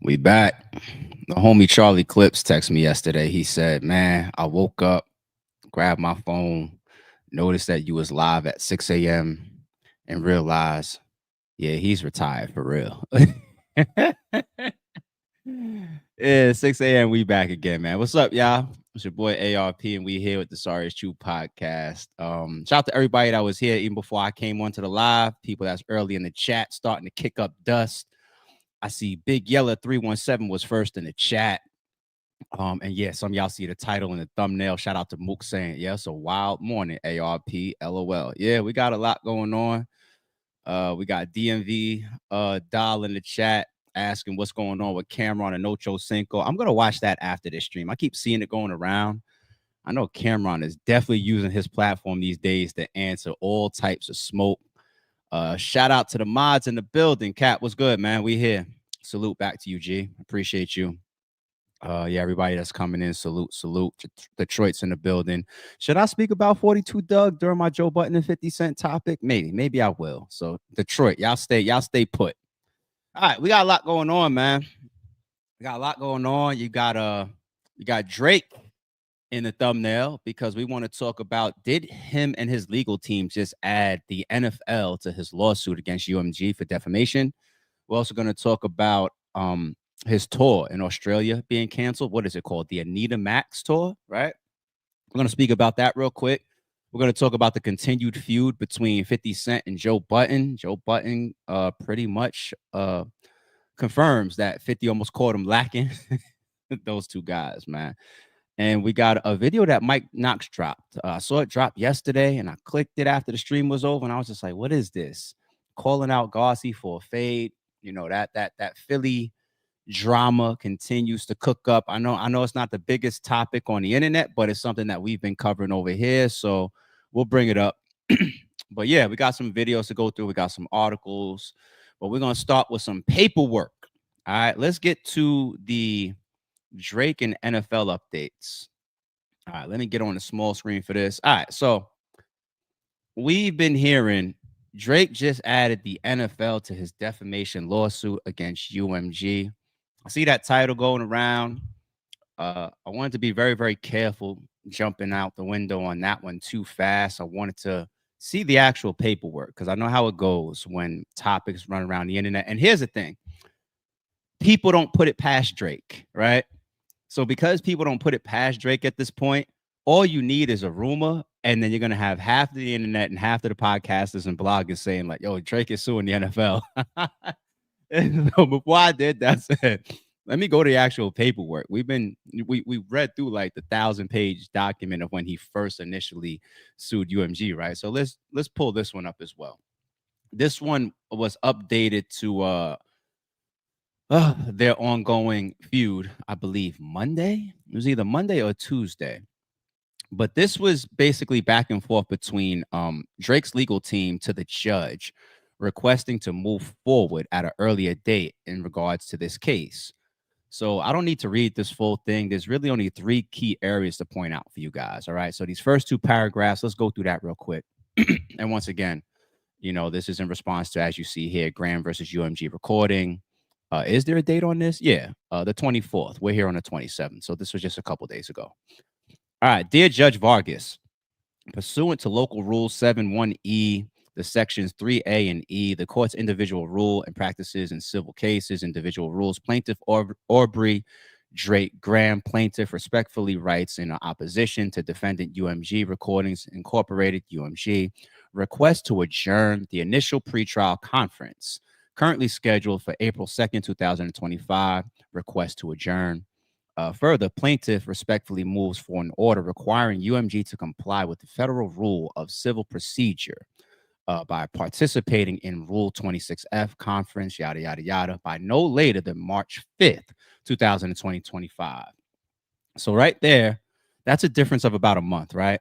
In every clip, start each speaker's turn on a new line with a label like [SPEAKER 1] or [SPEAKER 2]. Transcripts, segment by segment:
[SPEAKER 1] We back. The homie Charlie Clips texted me yesterday. He said, "Man, I woke up, grabbed my phone, noticed that you was live at 6 a.m. and realized, yeah, he's retired for real." Yeah, 6 a.m. We back again, man. What's up, y'all? It's your boy ARP, and we here with the Sorry Is True podcast. Shout out to everybody that was here even before I came onto the live. People that's early in the chat starting to kick up dust. I see Big Yella 317 was first in the chat. And yeah, some of y'all see the title and the thumbnail. Shout out to Mook saying, yeah, it's a wild morning, ARP, LOL. Yeah, we got a lot going on. We got DMV Doll in the chat asking what's going on with Cameron and Ocho Cinco. I'm gonna watch that after this stream. I keep seeing it going around. I know Cameron is definitely using his platform these days to answer all types of smoke. Shout out to the mods in the building. Cat, what's good, man? We here. Salute back to you, G. Appreciate you. Yeah, everybody that's coming in, salute. Detroit's in the building. Should I speak about 42 Doug during my Joe Budden and 50 Cent topic? Maybe I will. So Detroit, y'all stay put. All right, we got a lot going on, man. We got a lot going on. You got Drake in the thumbnail because we want to talk about, did him and his legal team just add the NFL to his lawsuit against UMG for defamation? We're also going to talk about his tour in Australia being canceled. What is it called? The Anita Max tour, right? We're going to speak about that real quick. We're going to talk about the continued feud between 50 Cent and Joe Budden. Joe Budden pretty much confirms that 50 almost caught him lacking. Those two guys, man. And we got a video that Mike Knox dropped. I saw it drop yesterday, and I clicked it after the stream was over, and I was just like, what is this? Calling out Garci for a fade. You know, that Philly drama continues to cook up. I know it's not the biggest topic on the internet, but it's something that we've been covering over here. So we'll bring it up. But yeah, we got some videos to go through. We got some articles, but we're going to start with some paperwork. All right, let's get to the Drake and NFL updates. All right, let me get on the small screen for this. All right, so we've been hearing Drake just added the NFL to his defamation lawsuit against UMG. I see that title going around. I wanted to be very, very careful jumping out the window on that one too fast. I wanted to see the actual paperwork because I know how it goes when topics run around the internet. And here's the thing. People don't put it past Drake, right? So because people don't put it past Drake at this point, all you need is a rumor, and then you're going to have half of the internet and half of the podcasters and bloggers saying like, yo, Drake is suing the NFL. And so before I did that, I said, let me go to the actual paperwork. We read through like the 1,000-page document of when he first initially sued UMG, right? So let's pull this one up as well. This one was updated to their ongoing feud, I believe Monday. It was either Monday or Tuesday. But this was basically back and forth between Drake's legal team to the judge requesting to move forward at an earlier date in regards to this case. So I don't need to read this full thing. There's really only 3 key areas to point out for you guys. All right. So these first 2 paragraphs, let's go through that real quick. And once again, you know, this is in response to, as you see here, Graham versus UMG recording. Is there a date on this? Yeah, the 24th. We're here on the 27th. So this was just a couple days ago. All right. Dear Judge Vargas, pursuant to local rule 7.1e, the sections 3A and E, the court's individual rule and practices in civil cases, individual rules, plaintiff Aubrey Drake Graham, plaintiff respectfully writes in opposition to defendant UMG Recordings Incorporated, UMG, request to adjourn the initial pretrial conference, currently scheduled for April 2nd, 2025, request to adjourn. Further, plaintiff respectfully moves for an order requiring UMG to comply with the federal rule of civil procedure by participating in Rule 26F conference, yada, yada, yada, by no later than March 5th, 2025. So right there, that's a difference of about a month, right?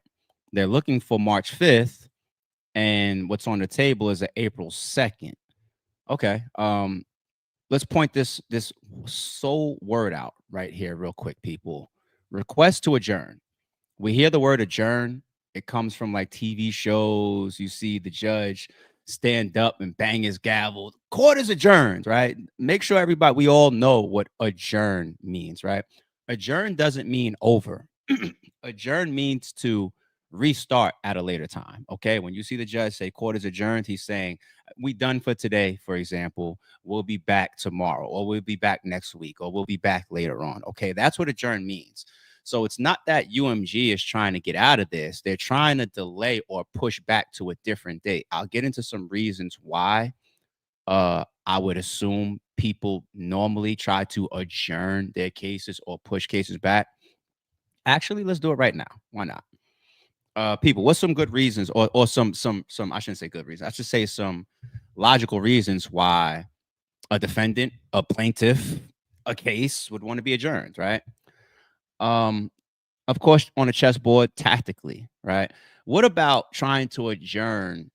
[SPEAKER 1] They're looking for March 5th, and what's on the table is an April 2nd. Okay. Let's point this sole word out right here real quick, people. Request to adjourn. We hear the word adjourn. It comes from like TV shows. You see the judge stand up and bang his gavel. Court is adjourned, right? Make sure everybody, we all know what adjourn means, right? Adjourn doesn't mean over. Adjourn means to restart at a later time. Okay. When you see the judge say court is adjourned, he's saying, we done for today, for example. We'll be back tomorrow, or we'll be back next week, or we'll be back later on. Okay. That's what adjourn means. So it's not that UMG is trying to get out of this. They're trying to delay or push back to a different date. I'll get into some reasons why. I would assume people normally try to adjourn their cases or push cases back. Actually, let's do it right now. Why not? People, what's some good reasons, or some I shouldn't say good reasons. I should say some logical reasons why a defendant, a plaintiff, a case would want to be adjourned, right? Of course, on a chessboard, tactically, right? What about trying to adjourn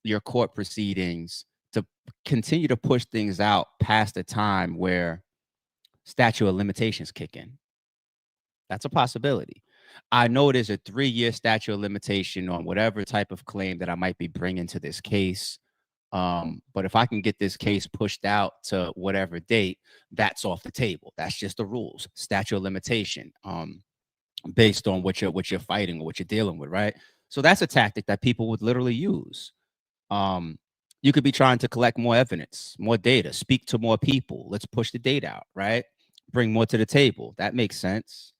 [SPEAKER 1] your court proceedings to continue to push things out past the time where statute of limitations kick in? That's a possibility. I know there's a 3-year statute of limitation on whatever type of claim that I might be bringing to this case. But if I can get this case pushed out to whatever date, that's off the table. That's just the rules. Statute of limitation, based on what you're fighting or what you're dealing with, right? So that's a tactic that people would literally use. You could be trying to collect more evidence, more data, speak to more people. Let's push the date out, right? Bring more to the table. That makes sense.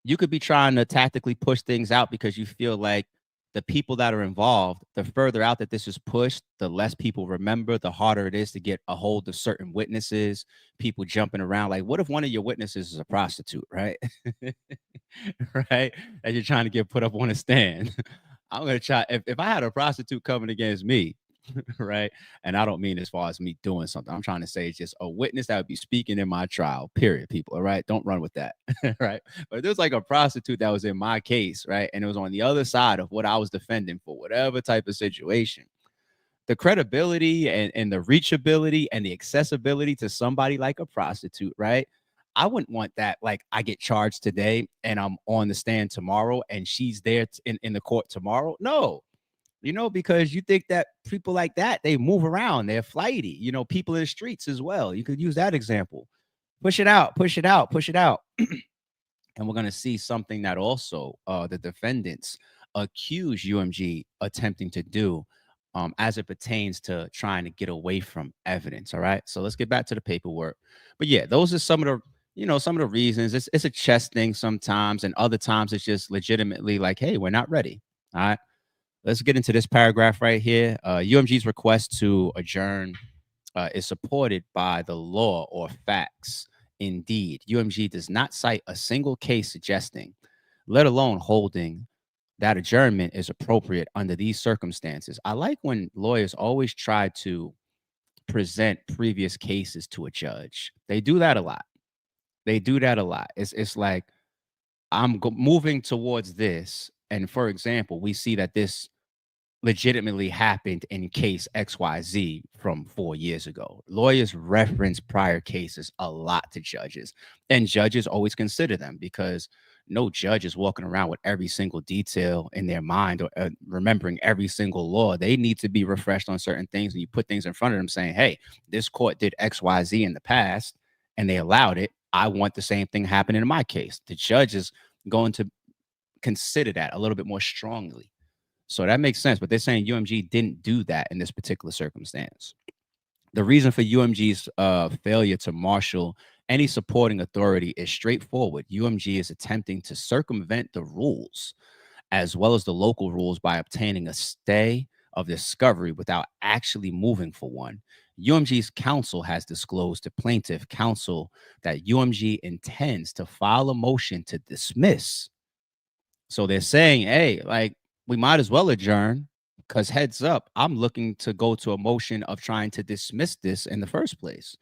[SPEAKER 1] You could be trying to tactically push things out because you feel like the people that are involved, the further out that this is pushed, the less people remember, the harder it is to get a hold of certain witnesses, people jumping around. Like, what if one of your witnesses is a prostitute, right? Right? And you're trying to get put up on a stand. I'm going to try, if I had a prostitute coming against me, right? And I don't mean as far as me doing something. I'm trying to say it's just a witness that would be speaking in my trial, period, people. All right. Don't run with that. Right. But there's like a prostitute that was in my case, right? And it was on the other side of what I was defending for whatever type of situation. The credibility and the reachability and the accessibility to somebody like a prostitute, right? I wouldn't want that. Like, I get charged today and I'm on the stand tomorrow and she's there in the court tomorrow. No, because you think that people like that, they move around, they're flighty, people in the streets as well. You could use that example. Push it out, push it out, push it out. And we're going to see something that also the defendants accuse UMG attempting to do as it pertains to trying to get away from evidence. All right. So let's get back to the paperwork. But yeah, those are some of the some of the reasons. It's a chess thing sometimes, and other times it's just legitimately like, hey, we're not ready. All right. Let's get into this paragraph right here. UMG's request to adjourn is supported by the law or facts. Indeed, UMG does not cite a single case suggesting, let alone holding, that adjournment is appropriate under these circumstances. I like when lawyers always try to present previous cases to a judge. They do that a lot. It's like, I'm moving towards this. And for example, we see that this legitimately happened in case XYZ from 4 years ago. Lawyers reference prior cases a lot to judges, and judges always consider them because no judge is walking around with every single detail in their mind or remembering every single law. They need to be refreshed on certain things, and you put things in front of them saying, hey, this court did XYZ in the past and they allowed it. I want the same thing happening in my case. The judge is going to consider that a little bit more strongly. So that makes sense. But they're saying UMG didn't do that in this particular circumstance. The reason for UMG's failure to marshal any supporting authority is straightforward. UMG is attempting to circumvent the rules as well as the local rules by obtaining a stay of discovery without actually moving for one. UMG's counsel has disclosed to plaintiff counsel that UMG intends to file a motion to dismiss. So they're saying, hey, like, we might as well adjourn because heads up, I'm looking to go to a motion of trying to dismiss this in the first place,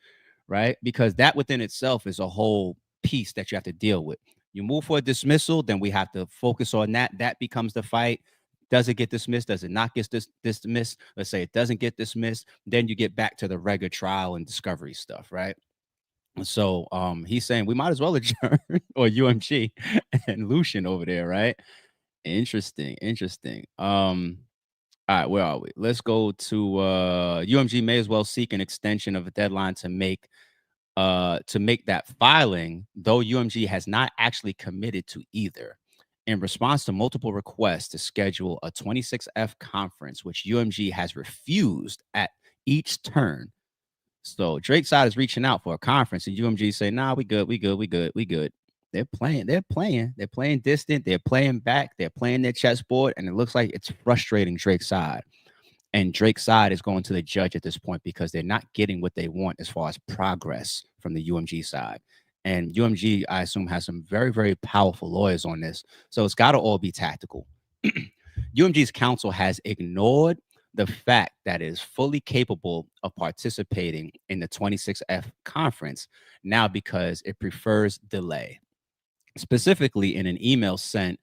[SPEAKER 1] right? Because that within itself is a whole piece that you have to deal with. You move for a dismissal, then we have to focus on that. That becomes the fight. Does it get dismissed? Does it not get dismissed? Let's say it doesn't get dismissed. Then you get back to the regular trial and discovery stuff, right? So he's saying we might as well adjourn, or UMG and Lucian over there, right? Interesting. All right, where are we? Let's go to UMG may as well seek an extension of a deadline to make that filing, though UMG has not actually committed to either. In response to multiple requests to schedule a 26F conference, which UMG has refused at each turn. So Drake's side is reaching out for a conference, and UMG say, "Nah, we good, we good, we good, we good." They're playing distant, they're playing back, they're playing their chessboard, and it looks like it's frustrating Drake's side. And Drake's side is going to the judge at this point because they're not getting what they want as far as progress from the UMG side. And UMG, I assume, has some very, very powerful lawyers on this. So it's got to all be tactical. UMG's counsel has ignored the fact that it is fully capable of participating in the 26F conference now because it prefers delay. Specifically, in an email sent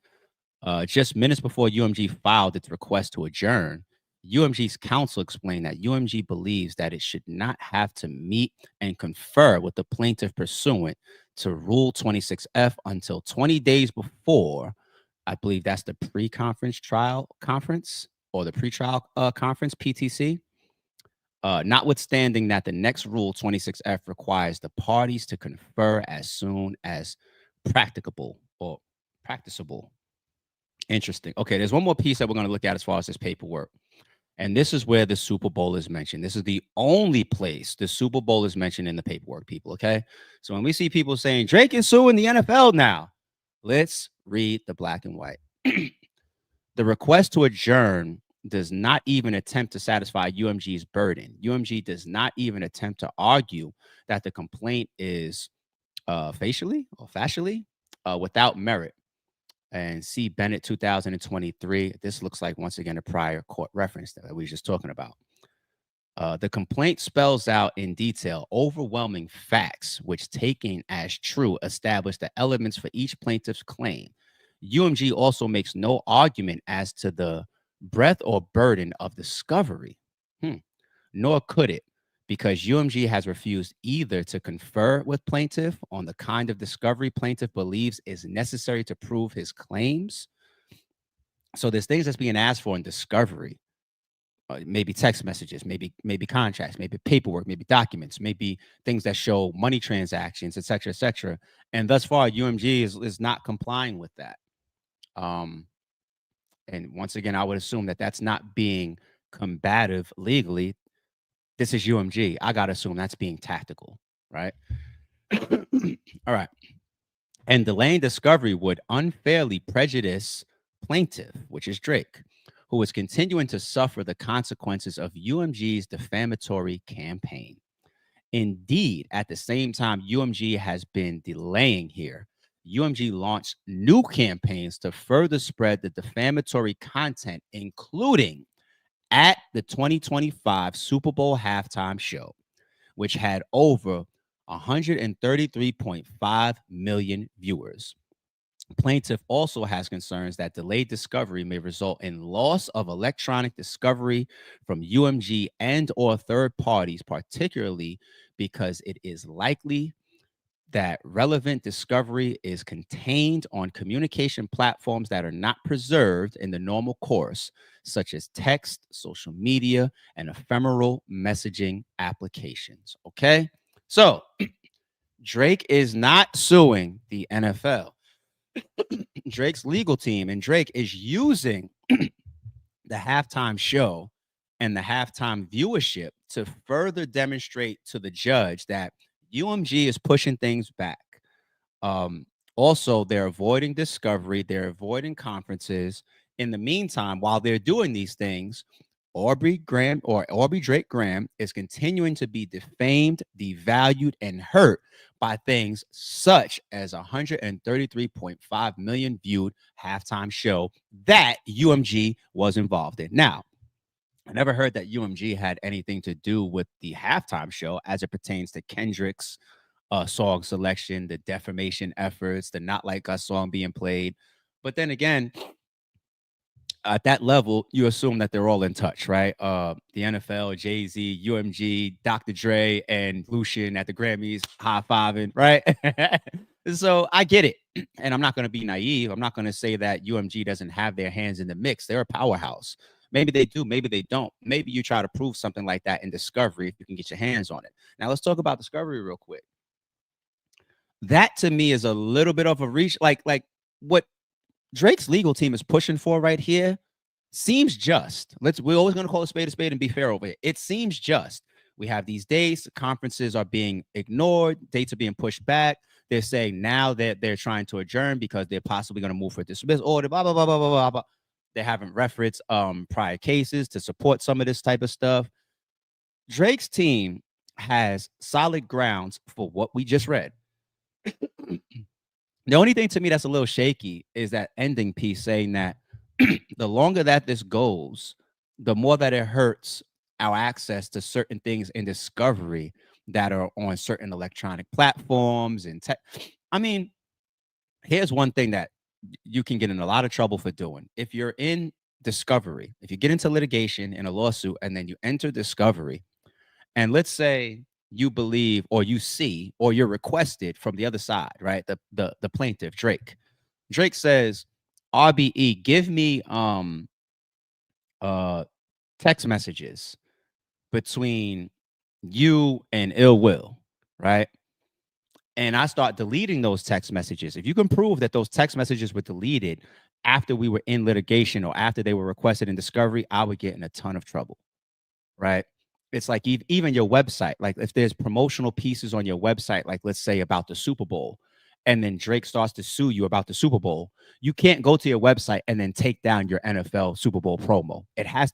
[SPEAKER 1] just minutes before UMG filed its request to adjourn, UMG's counsel explained that UMG believes that it should not have to meet and confer with the plaintiff pursuant to Rule 26F until 20 days before, I believe that's the pre-conference trial conference or the pre-trial conference, PTC. Notwithstanding that the next Rule 26F requires the parties to confer as soon as practicable or practicable. Interesting. Okay, there's one more piece that we're going to look at as far as this paperwork. And this is where the Super Bowl is mentioned. This is the only place the Super Bowl is mentioned in the paperwork, people, okay? So when we see people saying, Drake is suing the NFL now, let's read the black and white. The request to adjourn does not even attempt to satisfy UMG's burden. UMG does not even attempt to argue that the complaint is facially without merit. And see Bennett 2023. This looks like, once again, a prior court reference that we were just talking about. The complaint spells out in detail overwhelming facts, which, taken as true, establish the elements for each plaintiff's claim. UMG also makes no argument as to the breadth or burden of discovery, nor could it, because UMG has refused either to confer with plaintiff on the kind of discovery plaintiff believes is necessary to prove his claims. So there's things that's being asked for in discovery, maybe text messages, maybe contracts, maybe paperwork, maybe documents, maybe things that show money transactions, et cetera, et cetera. And thus far, UMG is not complying with that. And once again, I would assume that that's not being combative legally. This is UMG. I got to assume that's being tactical, right? All right. And delaying discovery would unfairly prejudice plaintiff, which is Drake, who is continuing to suffer the consequences of UMG's defamatory campaign. Indeed, at the same time UMG has been delaying here, UMG launched new campaigns to further spread the defamatory content, including at the 2025 Super Bowl halftime show, which had over 133.5 million viewers. Plaintiff also has concerns that delayed discovery may result in loss of electronic discovery from UMG and or third parties, particularly because it is likely that relevant discovery is contained on communication platforms that are not preserved in the normal course, such as text, social media, and ephemeral messaging applications. Okay, so Drake is not suing the NFL. Drake's legal team and Drake is using the halftime show and the halftime viewership to further demonstrate to the judge that UMG is pushing things back. Also, they're avoiding discovery, they're avoiding conferences. In the meantime, while they're doing these things, Aubrey Drake Graham is continuing to be defamed, devalued, and hurt by things such as 133.5 million viewed halftime show that UMG was involved in. Now, I never heard that UMG had anything to do with the halftime show as it pertains to Kendrick's song selection, the defamation efforts, the Not Like Us song being played. But then again, at that level, you assume that they're all in touch, right? The NFL, Jay-Z, UMG, Dr. Dre, and Lucian at the Grammys high-fiving, right? So I get it. And I'm not going to be naive. I'm not going to say that UMG doesn't have their hands in the mix. They're a powerhouse. Maybe they do, maybe they don't. Maybe you try to prove something like that in discovery if you can get your hands on it. Now let's talk about discovery real quick. That to me is a little bit of a reach. Like what Drake's legal team is pushing for right here seems just. We're always going to call a spade and be fair over here. It seems just. We have these dates, conferences are being ignored, dates are being pushed back. They're saying now that they're trying to adjourn because they're possibly going to move for a dismiss order, blah, blah, blah, blah, blah, blah, blah. They haven't referenced prior cases to support some of this type of stuff. Drake's team has solid grounds for what we just read. The only thing to me that's a little shaky is that ending piece saying that the longer that this goes, the more that it hurts our access to certain things in discovery that are on certain electronic platforms and tech. I mean, here's one thing that you can get in a lot of trouble for doing. If you're in discovery, if you get into litigation in a lawsuit and then you enter discovery, and let's say you believe or you see or you're requested from the other side, right? The plaintiff, Drake. Drake says, RBE, give me text messages between you and Ill Will, right? And I start deleting those text messages. If you can prove that those text messages were deleted after we were in litigation or after they were requested in discovery, I would get in a ton of trouble, right? It's like even your website, like if there's promotional pieces on your website, like let's say about the Super Bowl, and then Drake starts to sue you about the Super Bowl, you can't go to your website and then take down your NFL Super Bowl promo.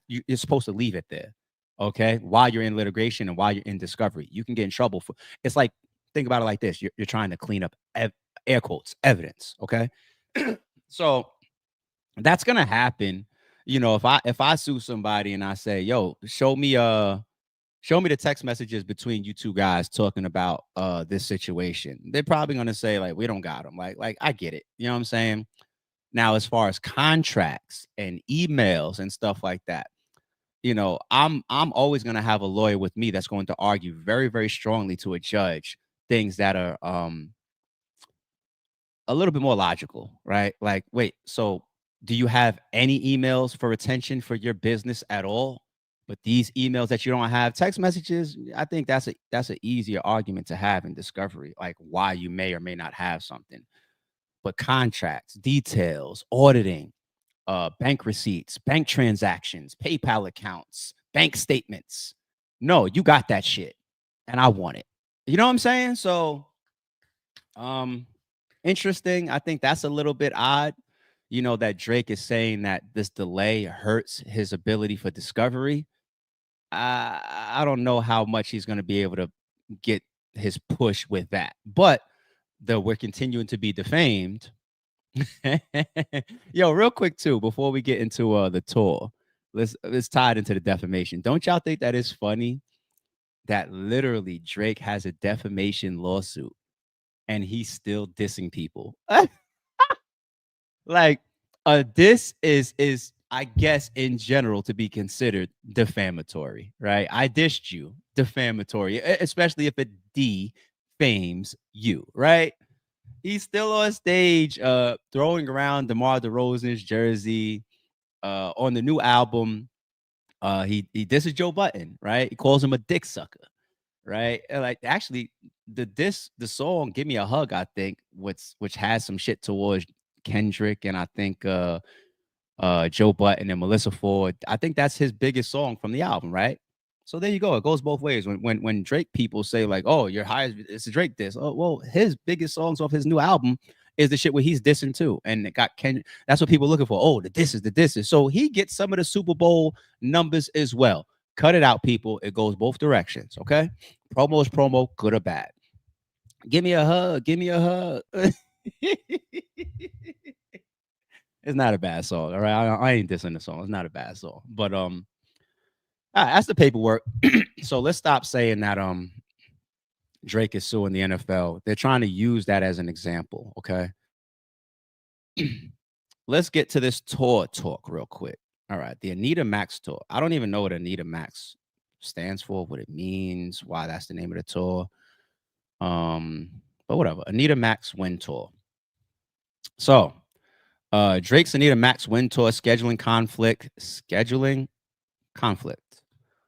[SPEAKER 1] You're supposed to leave it there, okay? While you're in litigation and while you're in discovery, you can get in trouble for. It's like, think about it like this: you're trying to clean up air quotes evidence, okay? So that's gonna happen. You know, if I sue somebody and I say, "Yo, show me the text messages between you two guys talking about this situation," they're probably gonna say like, "We don't got them." Like I get it. You know what I'm saying? Now, as far as contracts and emails and stuff like that, you know, I'm always gonna have a lawyer with me that's going to argue very, very strongly to a judge things that are a little bit more logical, right? Like, wait, so do you have any emails for retention for your business at all? But these emails that you don't have, text messages, I think that's an easier argument to have in discovery, like why you may or may not have something. But contracts, details, auditing, bank receipts, bank transactions, PayPal accounts, bank statements. No, you got that shit, and I want it. You know what I'm saying? So, interesting. I think that's a little bit odd. You know that Drake is saying that this delay hurts his ability for discovery. I don't know how much he's going to be able to get his push with that, but we're continuing to be defamed. Yo, real quick too, before we get into the tour, let's tie it into the defamation. Don't y'all think that is funny that literally Drake has a defamation lawsuit and he's still dissing people? Like, this is I guess in general to be considered defamatory, right? I dissed you, defamatory, especially if it defames you, right? He's still on stage throwing around DeMar DeRozan's jersey on the new album. He disses Joe Budden, right? He calls him a dick sucker, right? And like actually the song "Give Me a Hug," I think, which has some shit towards Kendrick and I think Joe Budden and Melissa Ford. I think that's his biggest song from the album, right? So there you go. It goes both ways. When Drake people say like, "Oh, your highest," it's a Drake diss. Oh, well, his biggest songs off his new album is the shit where he's dissing too, and it got Kendrick. That's what people are looking for. Oh, the disses. So he gets some of the Super Bowl numbers as well. Cut it out, people. It goes both directions. Okay, promo is promo, good or bad. Give me a hug. Give me a hug. It's not a bad song. All right, I ain't dissing the song. It's not a bad song, but that's the paperwork. So let's stop saying that Drake is suing the NFL. They're trying to use that as an example. Okay. Let's get to this tour talk real quick. All right. The Anita Max tour. I don't even know what Anita Max stands for, what it means, why that's the name of the tour. But whatever. Anita Max Win tour. So Drake's Anita Max Win tour scheduling conflict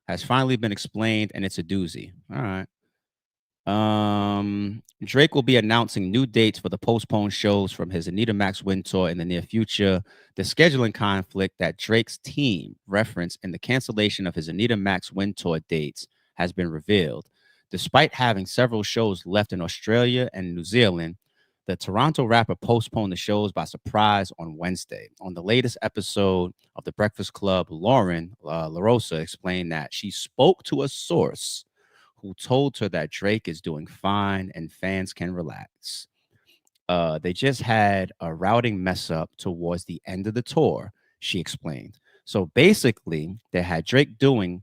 [SPEAKER 1] has finally been explained, and it's a doozy. All right. Drake will be announcing new dates for the postponed shows from his Anita Max Win tour in the near future. The scheduling conflict that Drake's team referenced in the cancellation of his Anita Max Win tour dates has been revealed. Despite having several shows left in Australia and New Zealand, the Toronto rapper postponed the shows by surprise on Wednesday. On the latest episode of The Breakfast Club, Lauren LaRosa explained that she spoke to a source who told her that Drake is doing fine and fans can relax. They just had a routing mess up towards the end of the tour, she explained. So basically, they had Drake doing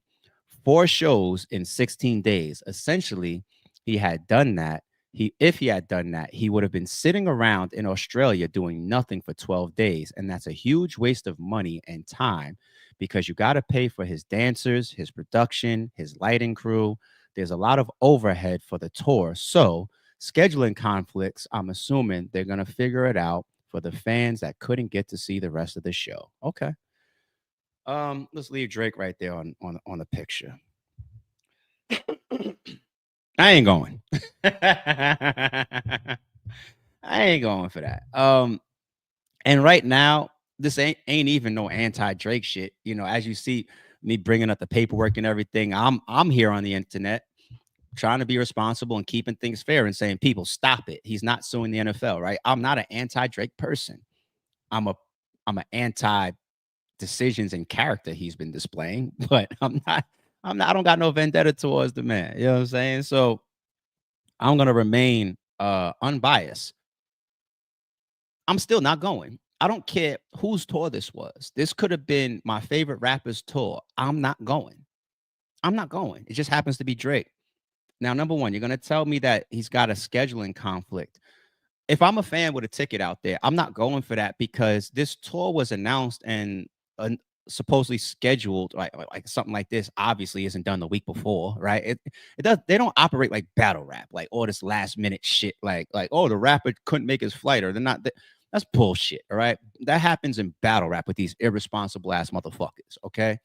[SPEAKER 1] 4 shows in 16 days. Essentially, he had done that. If he had done that, he would have been sitting around in Australia doing nothing for 12 days. And that's a huge waste of money and time because you got to pay for his dancers, his production, his lighting crew. There's a lot of overhead for the tour. So, scheduling conflicts, I'm assuming they're going to figure it out for the fans that couldn't get to see the rest of the show. Okay. Let's leave Drake right there on the picture. I ain't going. I ain't going for that. And right now, this ain't even no anti-Drake shit. You know, as you see me bringing up the paperwork and everything, I'm here on the internet trying to be responsible and keeping things fair and saying, people, stop it. He's not suing the NFL, right? I'm not an anti-Drake person. I'm an anti decisions and character he's been displaying, but I don't got no vendetta towards the man. You know what I'm saying? So I'm gonna remain unbiased. I'm still not going. I don't care whose tour this was. This could have been my favorite rapper's tour. I'm not going. I'm not going. It just happens to be Drake. Now, number one, you're gonna tell me that he's got a scheduling conflict. If I'm a fan with a ticket out there, I'm not going for that because this tour was announced and supposedly scheduled, like something like this obviously isn't done the week before, right? It does. They don't operate like battle rap, like all this last minute shit, like oh, the rapper couldn't make his flight or they're not. That's bullshit. All right, that happens in battle rap with these irresponsible ass motherfuckers. Okay,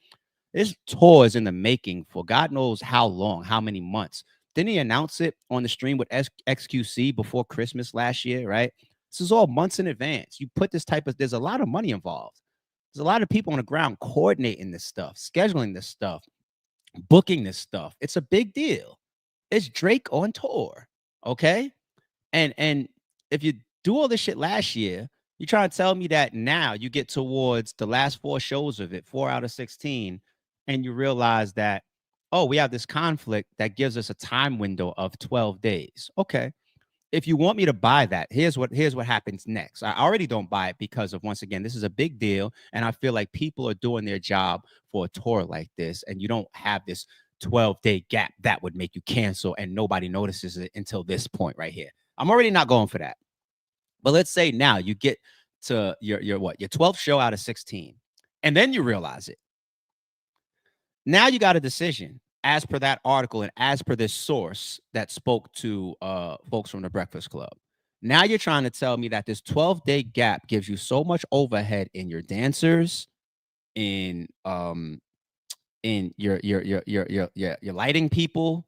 [SPEAKER 1] this tour is in the making for God knows how long, how many months. Didn't he announce it on the stream with XQC before Christmas last year, right? This is all months in advance. You put this type of, there's a lot of money involved. There's a lot of people on the ground coordinating this stuff, scheduling this stuff, booking this stuff. It's a big deal. It's Drake on tour, okay? And if you do all this shit last year, you trying to tell me that now you get towards the last 4 shows of it, 4 out of 16, and you realize that, oh, we have this conflict that gives us a time window of 12 days. Okay. If you want me to buy that, here's what happens next. I already don't buy it because of, once again, this is a big deal. And I feel like people are doing their job for a tour like this. And you don't have this 12-day gap that would make you cancel and nobody notices it until this point right here. I'm already not going for that. But let's say now you get to your 12th show out of 16, and then you realize it. Now you got a decision as per that article and as per this source that spoke to folks from the Breakfast Club. Now you're trying to tell me that this 12-day gap gives you so much overhead in your dancers, in your lighting people,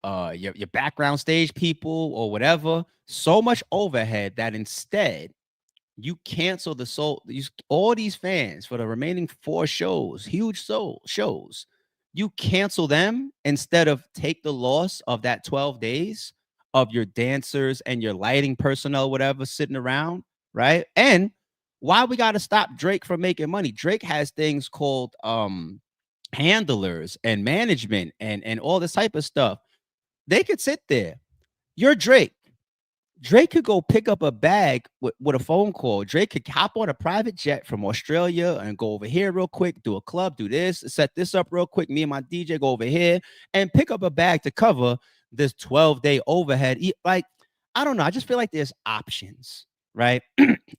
[SPEAKER 1] your background stage people or whatever, so much overhead that instead you cancel all these fans for the remaining 4 shows, huge shows. You cancel them instead of take the loss of that 12 days of your dancers and your lighting personnel, whatever, sitting around, right? And why we got to stop Drake from making money? Drake has things called handlers and management and all this type of stuff. They could sit there. You're Drake. Drake could go pick up a bag with a phone call. Drake could hop on a private jet from Australia and go over here real quick, do a club, do this, set this up real quick. Me and my DJ go over here and pick up a bag to cover this 12-day overhead. Like, I don't know. I just feel like there's options, right?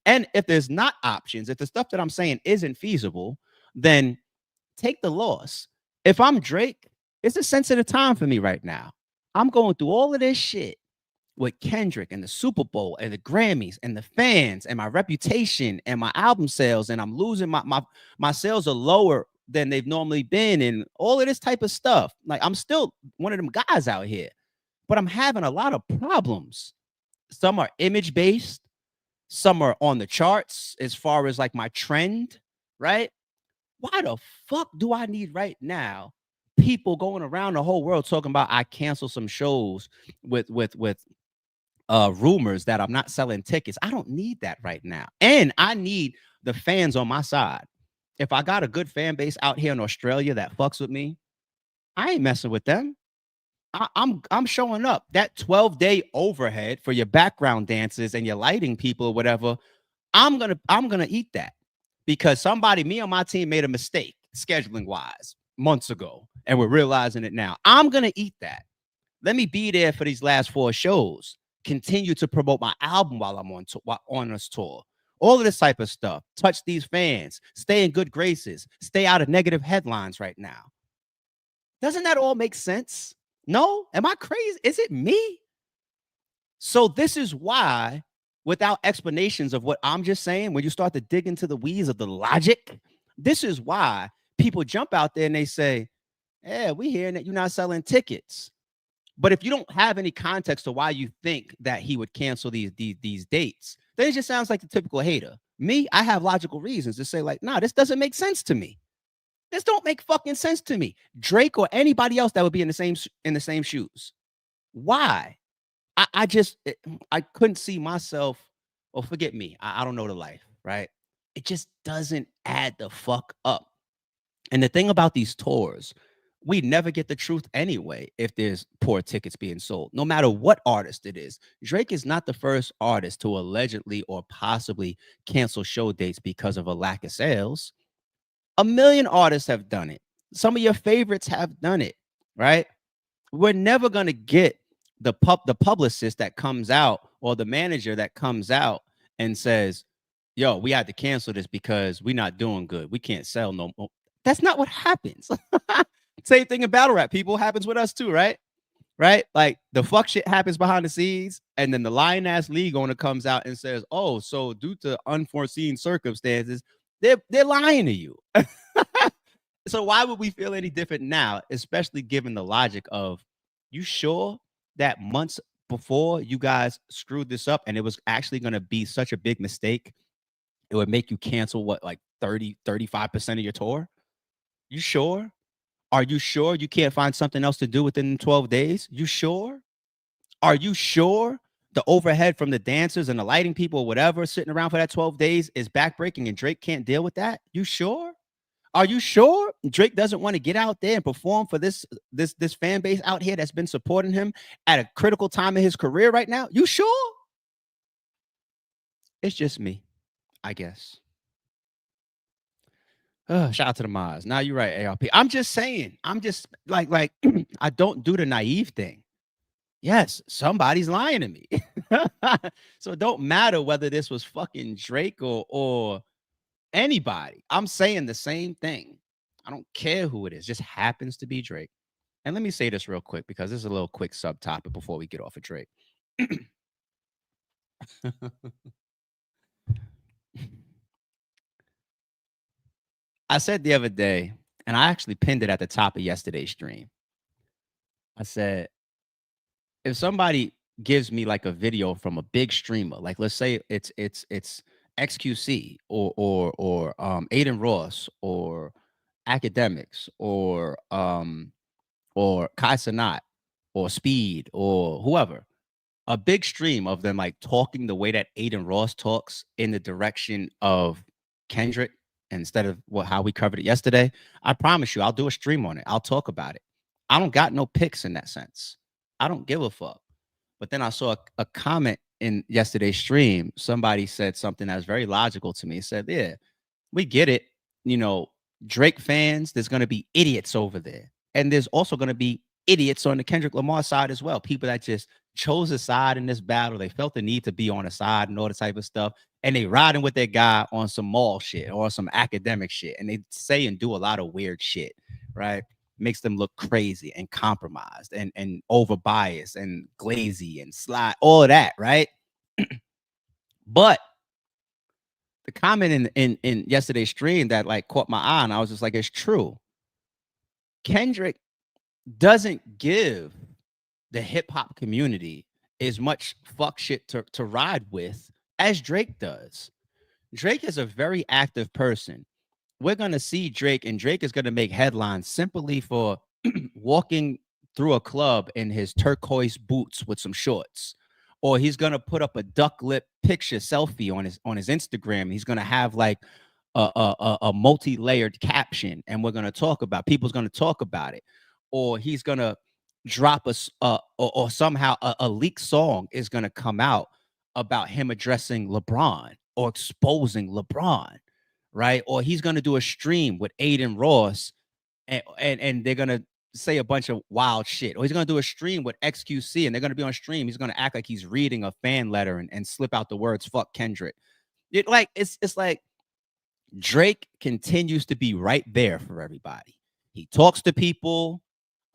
[SPEAKER 1] And if there's not options, if the stuff that I'm saying isn't feasible, then take the loss. If I'm Drake, it's a sensitive time for me right now. I'm going through all of this shit. with Kendrick and the Super Bowl and the Grammys and the fans and my reputation and my album sales, and I'm losing my sales are lower than they've normally been, and all of this type of stuff. Like, I'm still one of them guys out here, but I'm having a lot of problems. Some are image based, some are on the charts as far as like my trend, right? Why the fuck do I need right now people going around the whole world talking about I cancel some shows with rumors that I'm not selling tickets? I don't need that right now. And I need the fans on my side. If I got a good fan base out here in Australia that fucks with me, I ain't messing with them. I'm showing up. That 12-day overhead for your background dancers and your lighting people or whatever, I'm gonna eat that, because me on my team made a mistake scheduling wise months ago, and we're realizing it now. I'm gonna eat that. Let me be there for these last 4 shows. Continue to promote my album while I'm on this tour. All of this type of stuff. Touch these fans. Stay in good graces. Stay out of negative headlines right now. Doesn't that all make sense? No? Am I crazy? Is it me? So this is why, without explanations of what I'm just saying, when you start to dig into the weeds of the logic, this is why people jump out there and they say, yeah, we hearing that you're not selling tickets. But if you don't have any context to why you think that he would cancel these dates, then it just sounds like the typical hater. Me, I have logical reasons to say, like, nah, this doesn't make sense to me. This don't make fucking sense to me. Drake or anybody else that would be in the same shoes. Why? I couldn't see myself. Well, forget me. I don't know the life, right? It just doesn't add the fuck up. And the thing about these tours, we never get the truth anyway if there's poor tickets being sold, no matter what artist it is. Drake is not the first artist to allegedly or possibly cancel show dates because of a lack of sales. A million artists have done it. Some of your favorites have done it, right? We're never going to get the publicist that comes out, or the manager that comes out and says, yo, we had to cancel this because we're not doing good. We can't sell no more. That's not what happens. Same thing in battle rap. People happens with us too, right? Right? Like, the fuck shit happens behind the scenes, and then the lying ass league owner comes out and says, oh, so due to unforeseen circumstances, they're lying to you. So why would we feel any different now, especially given the logic of, you sure that months before you guys screwed this up and it was actually going to be such a big mistake, it would make you cancel what, like 35% of your tour? You sure? Are you sure you can't find something else to do within 12 days? You sure? Are you sure the overhead from the dancers and the lighting people or whatever sitting around for that 12 days is backbreaking and Drake can't deal with that? You sure? Are you sure Drake doesn't want to get out there and perform for this fan base out here that's been supporting him at a critical time in his career right now? You sure? It's just me, I guess. Shout out to the Maz. Now you're right, ARP. I'm just saying. I'm just like I don't do the naive thing. Yes, somebody's lying to me. So it don't matter whether this was fucking Drake or anybody. I'm saying the same thing. I don't care who it is. Just happens to be Drake. And let me say this real quick, because this is a little quick subtopic before we get off of Drake. I said the other day, and I actually pinned it at the top of yesterday's stream. I said, if somebody gives me like a video from a big streamer, like let's say it's XQC or Aiden Ross or Academics or Kai Cenat or Speed or whoever, a big stream of them like talking the way that Aiden Ross talks in the direction of Kendrick instead of how we covered it yesterday, I promise you, I'll do a stream on it. I'll talk about it. I don't got no picks in that sense. I don't give a fuck. But then I saw a comment in yesterday's stream. Somebody said something that was very logical to me. It said, yeah, we get it. You know, Drake fans, there's going to be idiots over there. And there's also going to be idiots on the Kendrick Lamar side as well. People that just chose a side in this battle. They felt the need to be on a side and all the type of stuff. And they riding with their guy on some mall shit or some academic shit. And they say and do a lot of weird shit, right? makes them look crazy and compromised and over biased and glazy and sly, all of that, right? But the comment in yesterday's stream that like caught my eye, and I was just like, it's true. Kendrick doesn't give the hip hop community as much fuck shit to ride with as Drake does. Drake is a very active person. We're going to see Drake, and Drake is going to make headlines simply for walking through a club in his turquoise boots with some shorts. Or he's going to put up a duck lip picture selfie on his Instagram. He's going to have like a multi-layered caption, and we're going to talk about, people's going to talk about it. Or he's going to drop or somehow a leaked song is going to come out about him addressing LeBron or exposing LeBron, right? Or he's going to do a stream with Aiden Ross, and they're going to say a bunch of wild shit. Or he's going to do a stream with XQC, and they're going to be on stream. He's going to act like he's reading a fan letter and slip out the words "fuck Kendrick." It's like Drake continues to be right there for everybody. He talks to people.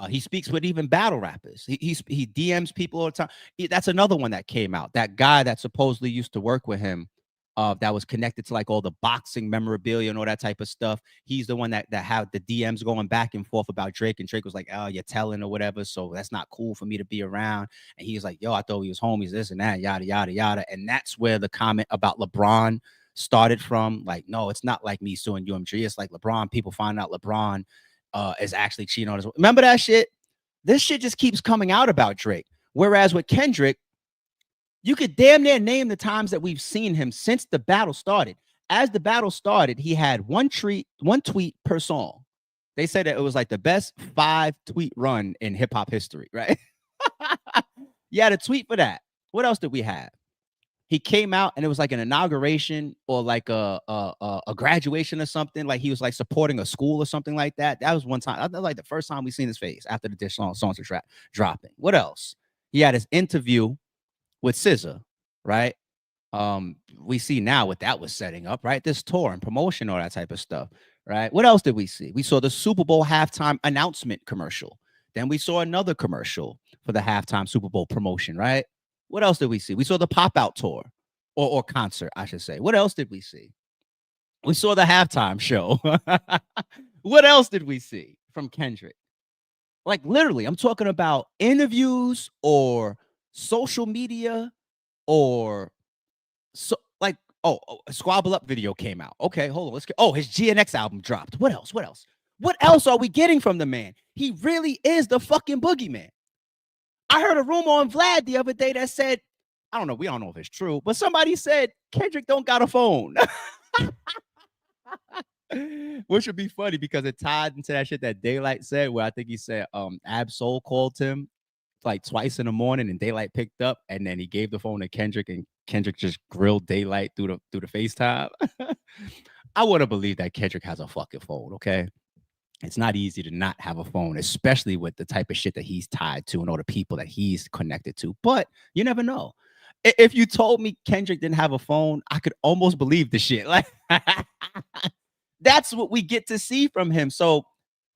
[SPEAKER 1] He speaks with even battle rappers. He DMs people all the time. That's another one that came out. That guy that supposedly used to work with him, that was connected to like all the boxing memorabilia and all that type of stuff. He's the one that had the DMs going back and forth about Drake, and Drake was like, "Oh, you're telling or whatever, so that's not cool for me to be around." And he was like, "Yo, I thought we was homies, this and that, yada yada yada." And that's where the comment about LeBron started from. Like, no, it's not like me suing UMG. It's like LeBron. People find out LeBron is actually cheating on his. Remember that shit? This shit just keeps coming out about Drake. Whereas with Kendrick, you could damn near name the times that we've seen him since the battle started. As the battle started, he had one tweet per song. They said that it was like the best 5-tweet run in hip hop history, right? You had a tweet for that. What else did we have? He came out and it was like an inauguration or like a graduation or something. Like he was like supporting a school or something like that. That was one time. That was like the first time we seen his face after the dish songs were dropping. What else? He had his interview with SZA, right? We see now what that was setting up, right? This tour and promotion, all that type of stuff, right? What else did we see? We saw the Super Bowl halftime announcement commercial. Then we saw another commercial for the halftime Super Bowl promotion, right? What else did we see? We saw the pop-out tour or concert, I should say. What else did we see? We saw the halftime show. What else did we see from Kendrick? Like literally, I'm talking about interviews or social media or so like, a Squabble Up video came out. Okay, hold on. Let's get. Oh, his GNX album dropped. What else? What else? What else are we getting from the man? He really is the fucking boogeyman. I heard a rumor on Vlad the other day that said, I don't know, we don't know if it's true, but somebody said Kendrick don't got a phone. Which would be funny because it tied into that shit that Daylight said, where I think he said Ab-Soul called him like twice in the morning and Daylight picked up, and then he gave the phone to Kendrick and Kendrick just grilled Daylight through the FaceTime. I want to believe that Kendrick has a fucking phone, okay? It's not easy to not have a phone, especially with the type of shit that he's tied to and all the people that he's connected to. But you never know. If you told me Kendrick didn't have a phone, I could almost believe the shit. Like that's what we get to see from him. So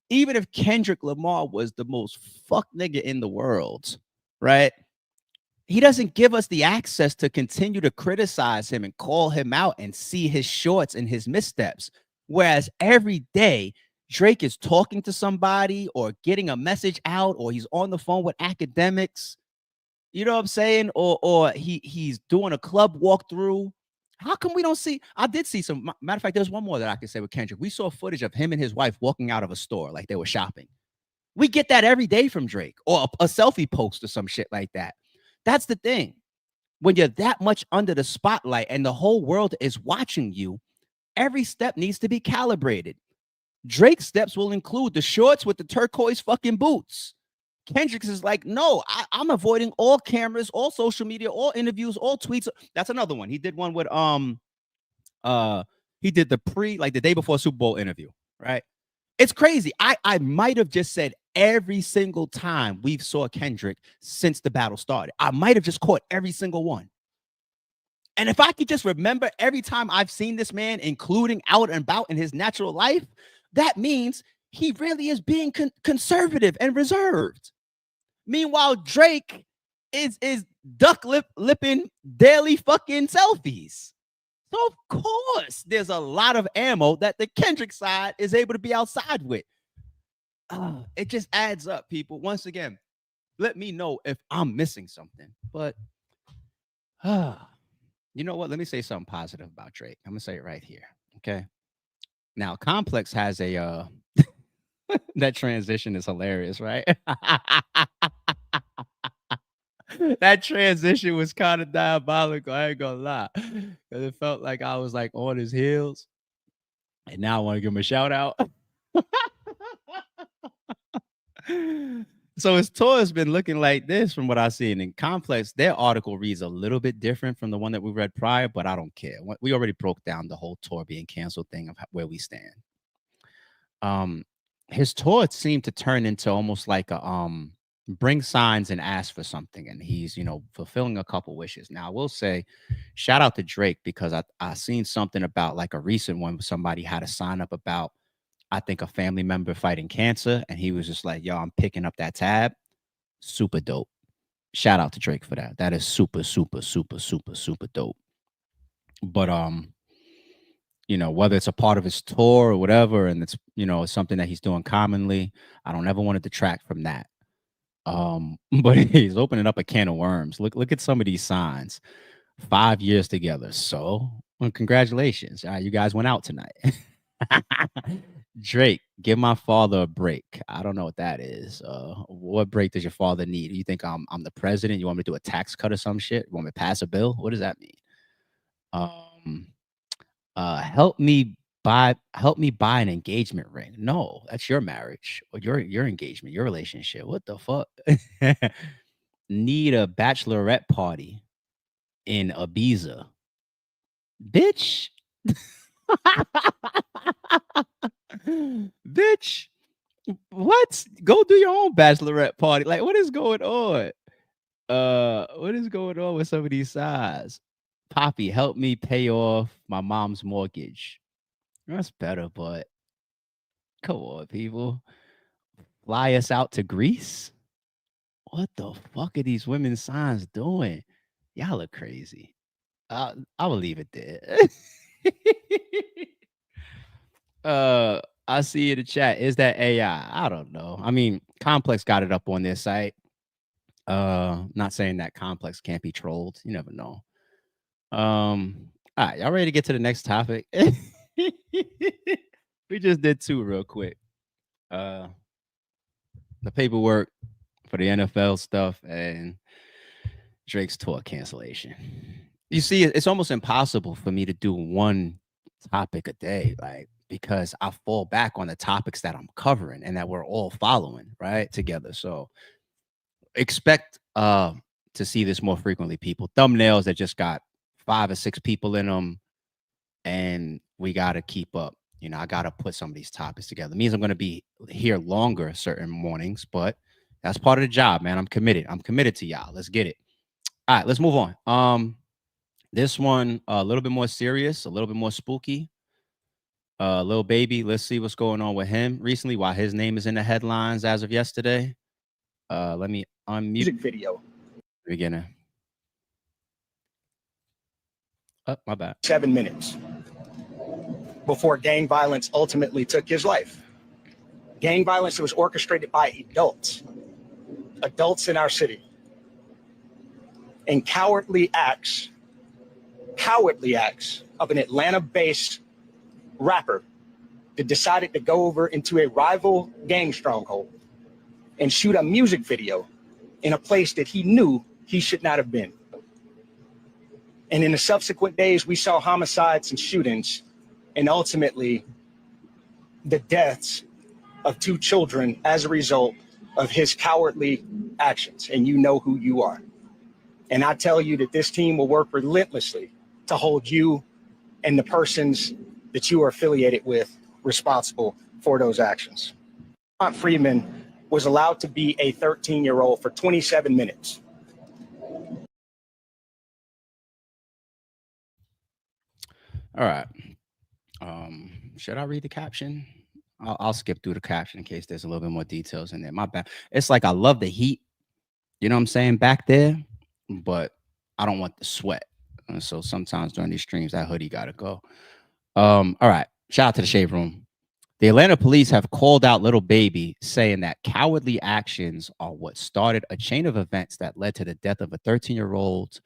[SPEAKER 1] even if Kendrick Lamar was the most fuck nigga in the world, right? He doesn't give us the access to continue to criticize him and call him out and see his shorts and his missteps. Whereas every day, Drake is talking to somebody or getting a message out, or he's on the phone with academics. You know what I'm saying? Or he's doing a club walkthrough. How come we don't see? I did see some. Matter of fact, there's one more that I can say with Kendrick. We saw footage of him and his wife walking out of a store like they were shopping. We get that every day from Drake, or a selfie post or some shit like that. That's the thing. When you're that much under the spotlight and the whole world is watching you, every step needs to be calibrated. Drake's steps will include the shorts with the turquoise fucking boots. Kendrick's is like, no, I'm avoiding all cameras, all social media, all interviews, all tweets. That's another one. He did one with he did the day before Super Bowl interview, right? It's crazy. I might have just said every single time we've saw Kendrick since the battle started. I might have just caught every single one. And if I could just remember every time I've seen this man, including out and about in his natural life, that means he really is being conservative and reserved. Meanwhile, Drake is lipping daily fucking selfies. So of course, there's a lot of ammo that the Kendrick side is able to be outside with. It just adds up, people. Once again, let me know if I'm missing something. But you know what? Let me say something positive about Drake. I'm gonna say it right here. Okay. Now, Complex has a that transition is hilarious, right? That transition was kind of diabolical. I ain't gonna lie, because it felt like I was like on his heels, and now I want to give him a shout out. So his tour has been looking like this from what I've seen. In Complex, their article reads a little bit different from the one that we read prior, but I don't care. We already broke down the whole tour being canceled thing of where we stand. His tour seemed to turn into almost like a bring signs and ask for something, and he's fulfilling a couple wishes. Now I will say shout out to Drake, because I seen something about like a recent one where somebody had a sign up about, I think, a family member fighting cancer, and he was just like, yo, I'm picking up that tab. Super dope. Shout out to Drake for that. That is super, super, super, super, super dope. But whether it's a part of his tour or whatever, and it's something that he's doing commonly, I don't ever want to detract from that. But he's opening up a can of worms. Look at some of these signs. 5 years together. So, well, congratulations. You guys went out tonight. Drake, give my father a break. I don't know what that is. What break does your father need? You think I'm the president? You want me to do a tax cut or some shit? You want me to pass a bill? What does that mean? Help me buy an engagement ring. No, that's your marriage or your engagement, your relationship. What the fuck? Need a bachelorette party in Ibiza. Bitch. Bitch. What? Go do your own bachelorette party. Like, what is going on? What is going on with some of these sides? Poppy, help me pay off my mom's mortgage. That's better, but come on, people. Fly us out to Greece? What the fuck are these women's signs doing? Y'all are crazy. I will leave it there. I see in the chat. Is that AI? I don't know. I mean, Complex got it up on their site. Not saying that Complex can't be trolled. You never know. All right, y'all ready to get to the next topic? We just did two real quick. The paperwork for the NFL stuff and Drake's tour cancellation. You see, it's almost impossible for me to do one topic a day, like, because I fall back on the topics that I'm covering and that we're all following right together. So expect to see this more frequently, people. Thumbnails that just got 5 or 6 people in them, and we got to keep up. I got to put some of these topics together. It means I'm going to be here longer certain mornings, but that's part of the job, man. I'm committed. I'm committed to y'all. Let's get it. All right, let's move on. This one a little bit more serious, a little bit more spooky. Lil Baby, let's see what's going on with him recently, why his name is in the headlines as of yesterday. Let me unmute.
[SPEAKER 2] Music video.
[SPEAKER 1] Beginner. Oh, my bad.
[SPEAKER 2] 7 minutes before gang violence ultimately took his life. Gang violence that was orchestrated by adults in our city. And cowardly acts of an Atlanta-based rapper that decided to go over into a rival gang stronghold and shoot a music video in a place that he knew he should not have been. And in the subsequent days, we saw homicides and shootings, and ultimately the deaths of 2 children as a result of his cowardly actions. And you know who you are. And I tell you that this team will work relentlessly to hold you and the persons that you are affiliated with responsible for those actions. Freeman was allowed to be a 13-year-old for 27 minutes.
[SPEAKER 1] All right. Should I read the caption? I'll skip through the caption in case there's a little bit more details in there. My bad. It's like I love the heat, you know what I'm saying, back there, but I don't want the sweat. And so sometimes during these streams, that hoodie gotta go. All right. Shout out to the Shade Room. The Atlanta police have called out Lil Baby, saying that cowardly actions are what started a chain of events that led to the death of a 13-year-old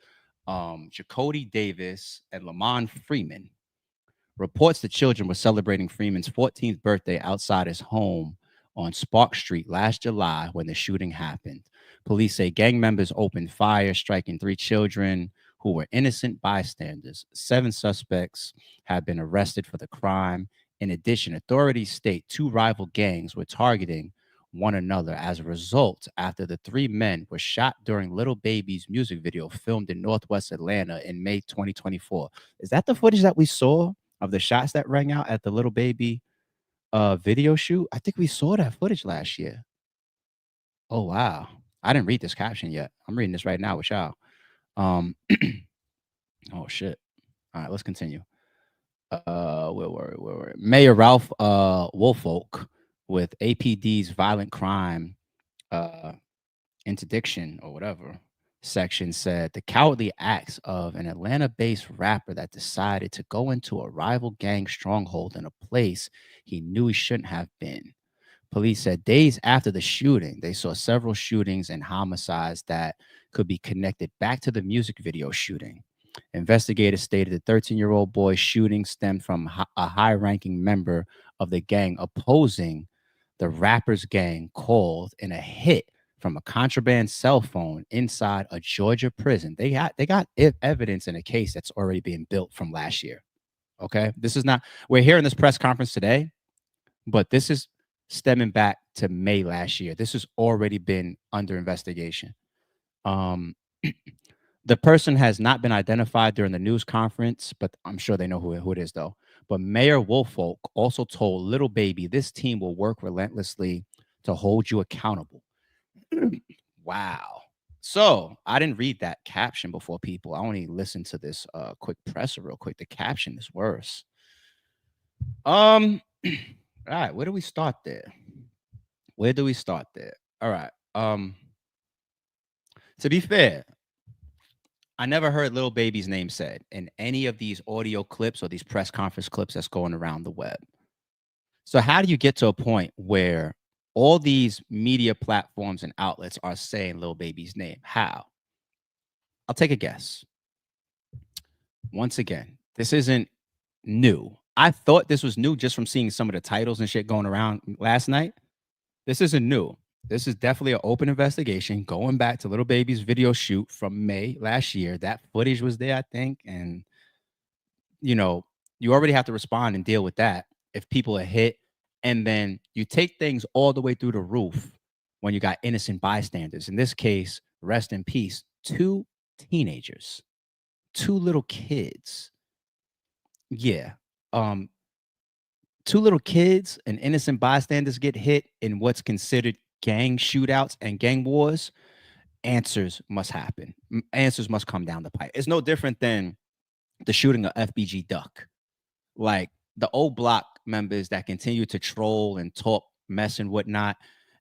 [SPEAKER 1] Jacody Davis and Lamont Freeman. Reports the children were celebrating Freeman's 14th birthday outside his home on Spark Street last July when the shooting happened. Police say gang members opened fire, striking 3 children who were innocent bystanders. 7 suspects have been arrested for the crime. In addition, authorities state 2 rival gangs were targeting one another as a result after the 3 men were shot during Lil Baby's music video filmed in Northwest Atlanta in May 2024. Is that the footage that we saw of the shots that rang out at the Lil Baby video shoot? I think we saw that footage last year. Oh, wow. I didn't read this caption yet. I'm reading this right now with y'all. Oh, shit. All right, let's continue. Where were we? Mayor Ralph Woolfolk with APD's violent crime interdiction or whatever section said the cowardly acts of an Atlanta-based rapper that decided to go into a rival gang stronghold in a place he knew he shouldn't have been. Police said days after the shooting, they saw several shootings and homicides that could be connected back to the music video shooting. Investigators stated the 13-year-old boy's shooting stemmed from a high-ranking member of the gang opposing the rapper's gang called in a hit from a contraband cell phone inside a Georgia prison. They got evidence in a case that's already being built from last year. Okay, this is not. We're here in this press conference today, but this is stemming back to May last year. This has already been under investigation. The person has not been identified during the news conference, but I'm sure they know who it is, though. But Mayor Woolfolk also told Lil Baby this team will work relentlessly to hold you accountable. Wow. So I didn't read that caption before, people. I only listened to this quick presser real quick. The caption is worse. All right, where do we start there? All right. To be fair, I never heard Lil Baby's name said in any of these audio clips or these press conference clips that's going around the web. So how do you get to a point where all these media platforms and outlets are saying Lil Baby's name? How? I'll take a guess. Once again, this isn't new. I thought this was new just from seeing some of the titles and shit going around last night. This isn't new. This is definitely an open investigation going back to Lil Baby's video shoot from May last year. That footage was there, I think. And, you know, you already have to respond and deal with that if people are hit. And then you take things all the way through the roof when you got innocent bystanders. In this case, rest in peace, 2 teenagers, 2 little kids. Yeah. 2 little kids and innocent bystanders get hit in what's considered gang shootouts and gang wars. Answers must happen. Answers must come down the pipe. It's no different than the shooting of FBG Duck. Like the old block members that continue to troll and talk mess and whatnot.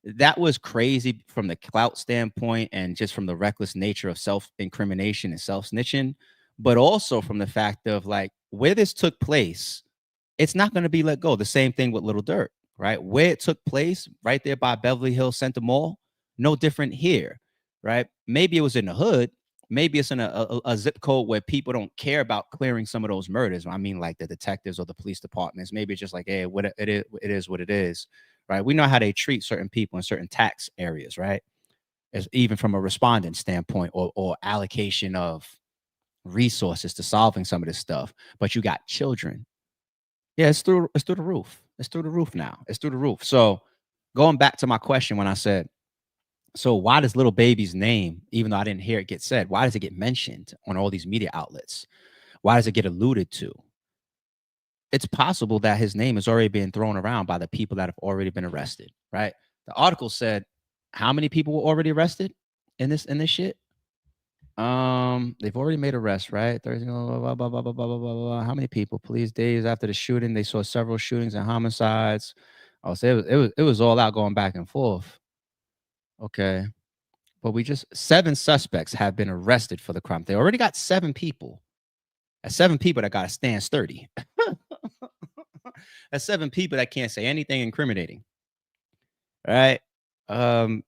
[SPEAKER 1] That was crazy from the clout standpoint and just from the reckless nature of self-incrimination and self-snitching, but also from the fact of like where this took place, it's not going to be let go. The same thing with Little Dirt, right? Where it took place, right there by Beverly Hills Center Mall, no different here, right? Maybe it was in the hood. Maybe it's in a zip code where people don't care about clearing some of those murders. I mean, like the detectives or the police departments. Maybe it's just like, hey, what it is what it is, right? We know how they treat certain people in certain tax areas, right? As even from a respondent standpoint or allocation of resources to solving some of this stuff. But you got children. Yeah, it's through the roof. It's through the roof now. It's through the roof. So going back to my question when I said, so why does Lil Baby's name, even though I didn't hear it get said, why does it get mentioned on all these media outlets? Why does it get alluded to? It's possible that his name is already being thrown around by the people that have already been arrested, right? The article said how many people were already arrested in this shit? They've already made arrests, right? Thursday, blah, blah, blah, blah, blah, blah, blah, blah. How many people? Police days after the shooting, they saw several shootings and homicides. I'll say it was all out going back and forth. Okay. But 7 suspects have been arrested for the crime. They already got 7 people. That's 7 people that got to stand sturdy. That's 7 people that can't say anything incriminating. Right? I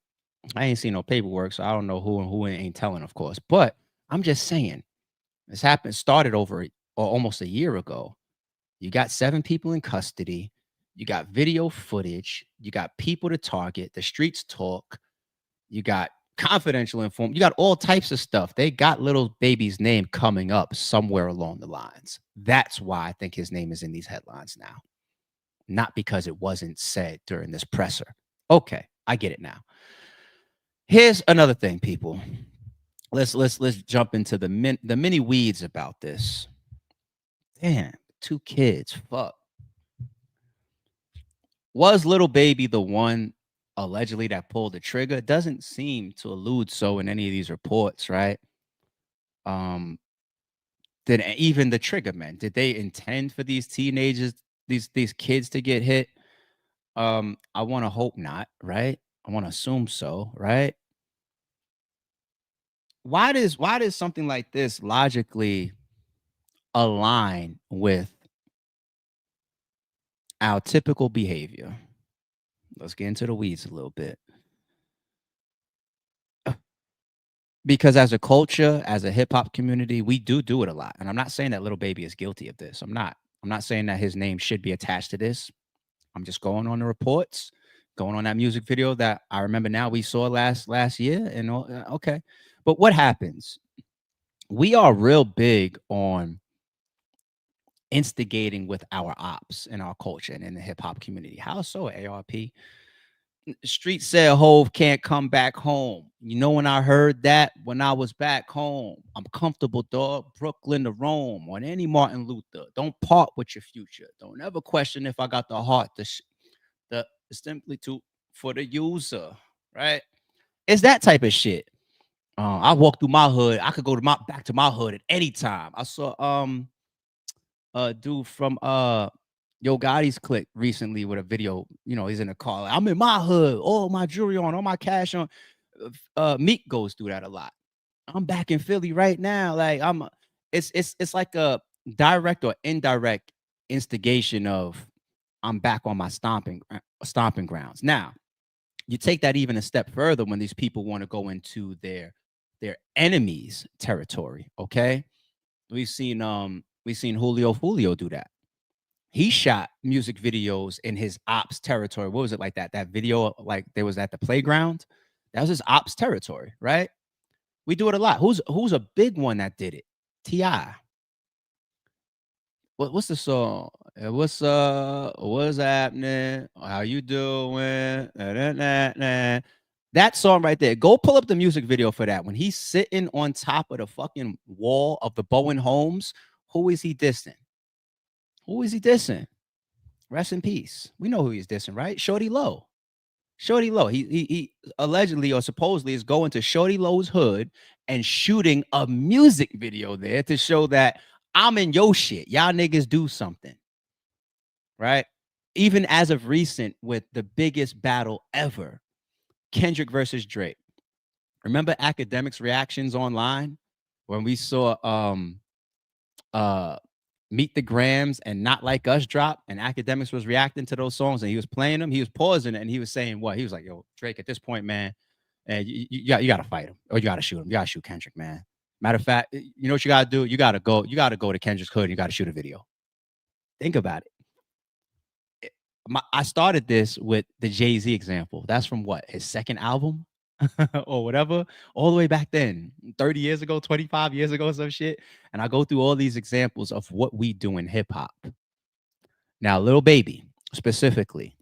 [SPEAKER 1] ain't seen no paperwork, so I don't know who and who ain't telling, of course. But I'm just saying, this started over or almost a year ago. You got 7 people in custody. You got video footage. You got people to target. The streets talk. You got confidential informant. You got all types of stuff. They got Lil Baby's name coming up somewhere along the lines. That's why I think his name is in these headlines now. Not because it wasn't said during this presser. Okay, I get it now. Here's another thing, people. Let's jump into the mini weeds about this. Damn, 2 kids. Fuck. Was Lil Baby the one allegedly that pulled the trigger? It doesn't seem to allude so in any of these reports, right? Did even the trigger men, did they intend for these teenagers, these kids to get hit? I want to hope not, right? I want to assume so, right? Why does something like this logically align with our typical behavior? Let's get into the weeds a little bit. Because as a culture, as a hip hop community, we do it a lot. And I'm not saying that Lil Baby is guilty of this. I'm not saying that his name should be attached to this. I'm just going on the reports, going on that music video that I remember now we saw last year. And okay. But what happens? We are real big on instigating with our ops in our culture and in the hip hop community. How so, ARP? Street said Hove can't come back home. You know when I heard that? When I was back home. I'm comfortable, dog. Brooklyn to Rome on any Martin Luther. Don't part with your future. Don't ever question if I got the heart the simply to for the user, right? It's that type of shit. I walk through my hood. I could go to back to my hood at any time. I saw dude from Yo Gotti's click recently with a video. You know, he's in a car. I'm in my hood, all my jewelry on, all my cash on. Meek goes through that a lot. I'm back in Philly right now. Like it's like a direct or indirect instigation of I'm back on my stomping grounds. Now, you take that even a step further when these people want to go into their enemies' territory. Okay, we've seen Julio do that. He shot music videos in his ops territory. What was it like that? That video, like there was at the playground. That was his ops territory, right? We do it a lot. Who's a big one that did it? T.I. What's the song? What's happening? How you doing? That song right there. Go pull up the music video for that. When he's sitting on top of the fucking wall of the Bowen Homes, who is he dissing? Who is he dissing? Rest in peace. We know who he's dissing, right? Shorty Low. Shorty Low. He allegedly or supposedly is going to Shorty Low's hood and shooting a music video there to show that I'm in your shit. Y'all niggas do something. Right? Even as of recent with the biggest battle ever, Kendrick versus Drake. Remember Academics' reactions online when we saw Meet the Grams and Not Like Us drop, and Academics was reacting to those songs and he was playing them. He was pausing it and he was saying what? He was like, yo, Drake, at this point, man, you got to fight him or you got to shoot him. You got to shoot Kendrick, man. Matter of fact, you know what you got to do? You got to go to Kendrick's hood and you got to shoot a video. Think about it. I started this with the Jay-Z example. That's from what? His second album? Or whatever, all the way back then, 30 years ago, 25 years ago, some shit. And I go through all these examples of what we do in hip hop. Now, Lil Baby, specifically,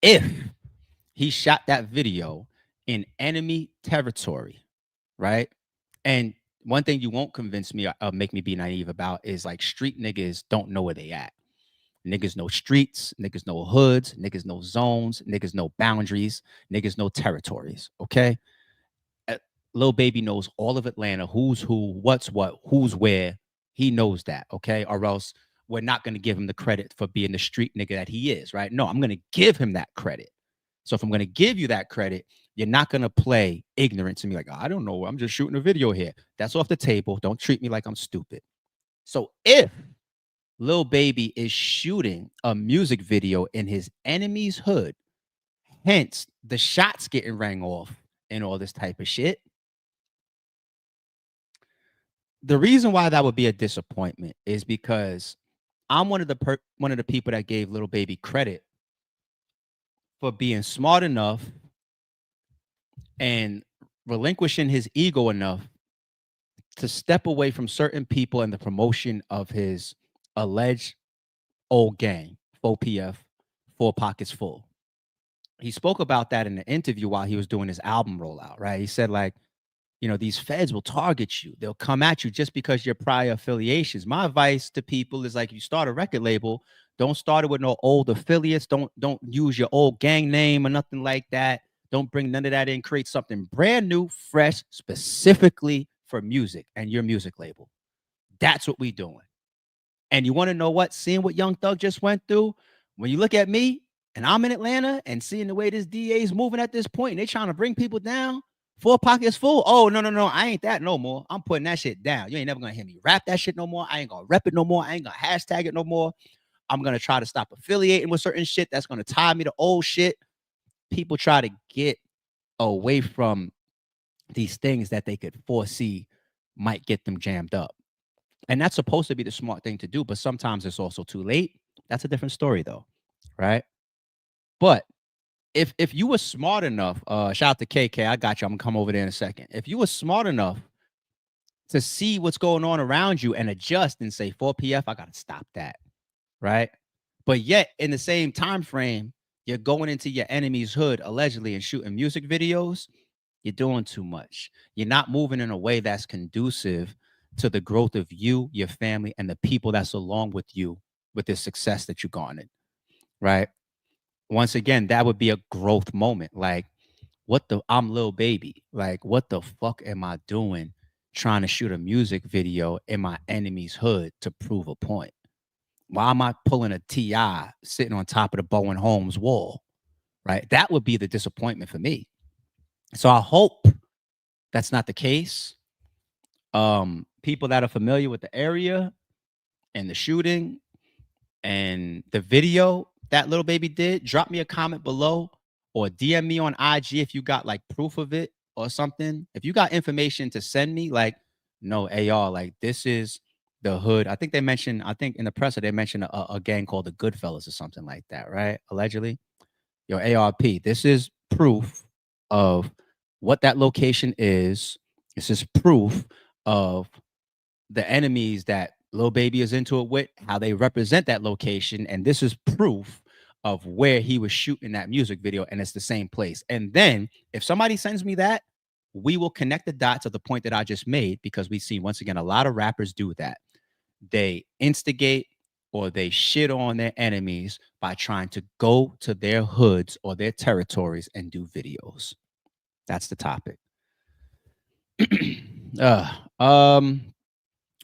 [SPEAKER 1] if he shot that video in enemy territory, right? And one thing you won't convince me or make me be naive about is like street niggas don't know where they at. Niggas know streets, niggas know hoods, niggas know zones, niggas know boundaries, niggas know territories, okay? Lil Baby knows all of Atlanta, who's who, what's what, who's where. He knows that, okay? Or else we're not going to give him the credit for being the street nigga that he is, right? No, I'm going to give him that credit. So if I'm going to give you that credit, you're not going to play ignorant to me like, oh, I don't know, I'm just shooting a video here. That's off the table. Don't treat me like I'm stupid. So if Lil Baby is shooting a music video in his enemy's hood, hence the shots getting rang off and all this type of shit, the reason why that would be a disappointment is because I'm one of the people that gave Lil Baby credit for being smart enough and relinquishing his ego enough to step away from certain people and the promotion of his alleged old gang, 4PF, Four Pockets Full. He spoke about that in the interview while he was doing his album rollout, right? He said, like, you know, these feds will target you. They'll come at you just because your prior affiliations. My advice to people is like, if you start a record label, don't start it with no old affiliates. Don't use your old gang name or nothing like that. Don't bring none of that in. Create something brand new, fresh, specifically for music and your music label. That's what we doing. And you want to know what? Seeing what Young Thug just went through, when you look at me and I'm in Atlanta and seeing the way this DA is moving at this point, and they trying to bring people down, Four Pockets Full. Oh, no. I ain't that no more. I'm putting that shit down. You ain't never going to hear me rap that shit no more. I ain't going to rep it no more. I ain't going to hashtag it no more. I'm going to try to stop affiliating with certain shit that's going to tie me to old shit. People try to get away from these things that they could foresee might get them jammed up. And that's supposed to be the smart thing to do, but sometimes it's also too late. That's a different story though, right? But if you were smart enough, shout out to KK, I got you. I'm gonna come over there in a second. If you were smart enough to see what's going on around you and adjust and say 4PF, I gotta stop that, right? But yet in the same time frame, you're going into your enemy's hood allegedly and shooting music videos. You're doing too much. You're not moving in a way that's conducive to the growth of you, your family, and the people that's along with you with the success that you garnered, right? Once again, that would be a growth moment. Like, I'm Lil Baby. Like, what the fuck am I doing trying to shoot a music video in my enemy's hood to prove a point? Why am I pulling a TI sitting on top of the Bowen Holmes wall, right? That would be the disappointment for me. So I hope that's not the case. People that are familiar with the area and the shooting and the video that Lil Baby did, drop me a comment below or DM me on IG if you got like proof of it or something. If you got information to send me, like, no, AR, like this is the hood. I think in the press they mentioned a gang called the Goodfellas or something like that, right? Allegedly. Yo, ARP, this is proof of what that location is. This is proof of the enemies that Lil Baby is into it with, how they represent that location. And this is proof of where he was shooting that music video. And it's the same place. And then if somebody sends me that, we will connect the dots of the point that I just made, because we see, once again, a lot of rappers do that. They instigate or they shit on their enemies by trying to go to their hoods or their territories and do videos. That's the topic.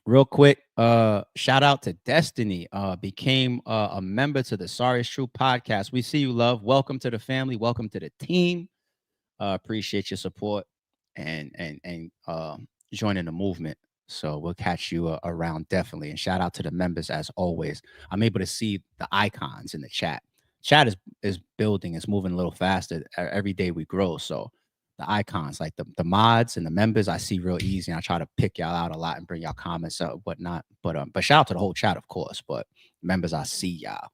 [SPEAKER 1] Real quick, shout out to Destiny. Became a member to the Sorry Is True podcast. We see you, love. Welcome to the family. Welcome to the team. Appreciate your support and joining the movement. So we'll catch you around definitely. And shout out to the members as always. I'm able to see the icons in the chat. Chat is building. It's moving a little faster every day we grow. So the icons, like the mods and the members, I see real easy. And I try to pick y'all out a lot and bring y'all comments up, whatnot. But shout out to the whole chat, of course. But members, I see y'all.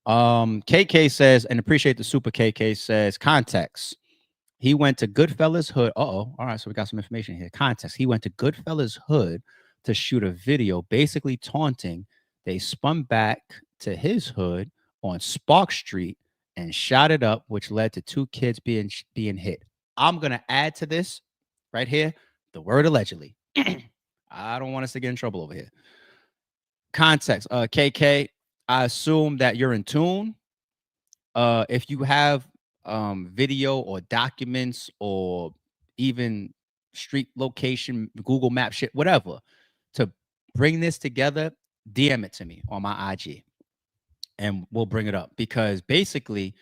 [SPEAKER 1] KK says, and appreciate the super. KK says, context. He went to Goodfellas Hood. All right, so we got some information here. Context. He went to Goodfellas Hood to shoot a video, basically taunting. They spun back to his hood on Spark Street and shot it up, which led to 2 kids being hit. I'm going to add to this right here the word allegedly. I don't want us to get in trouble over here. Context. KK, I assume that you're in tune. If you have video or documents or even street location, Google Map shit, whatever, to bring this together DM it to me on my IG, and we'll bring it up, because basically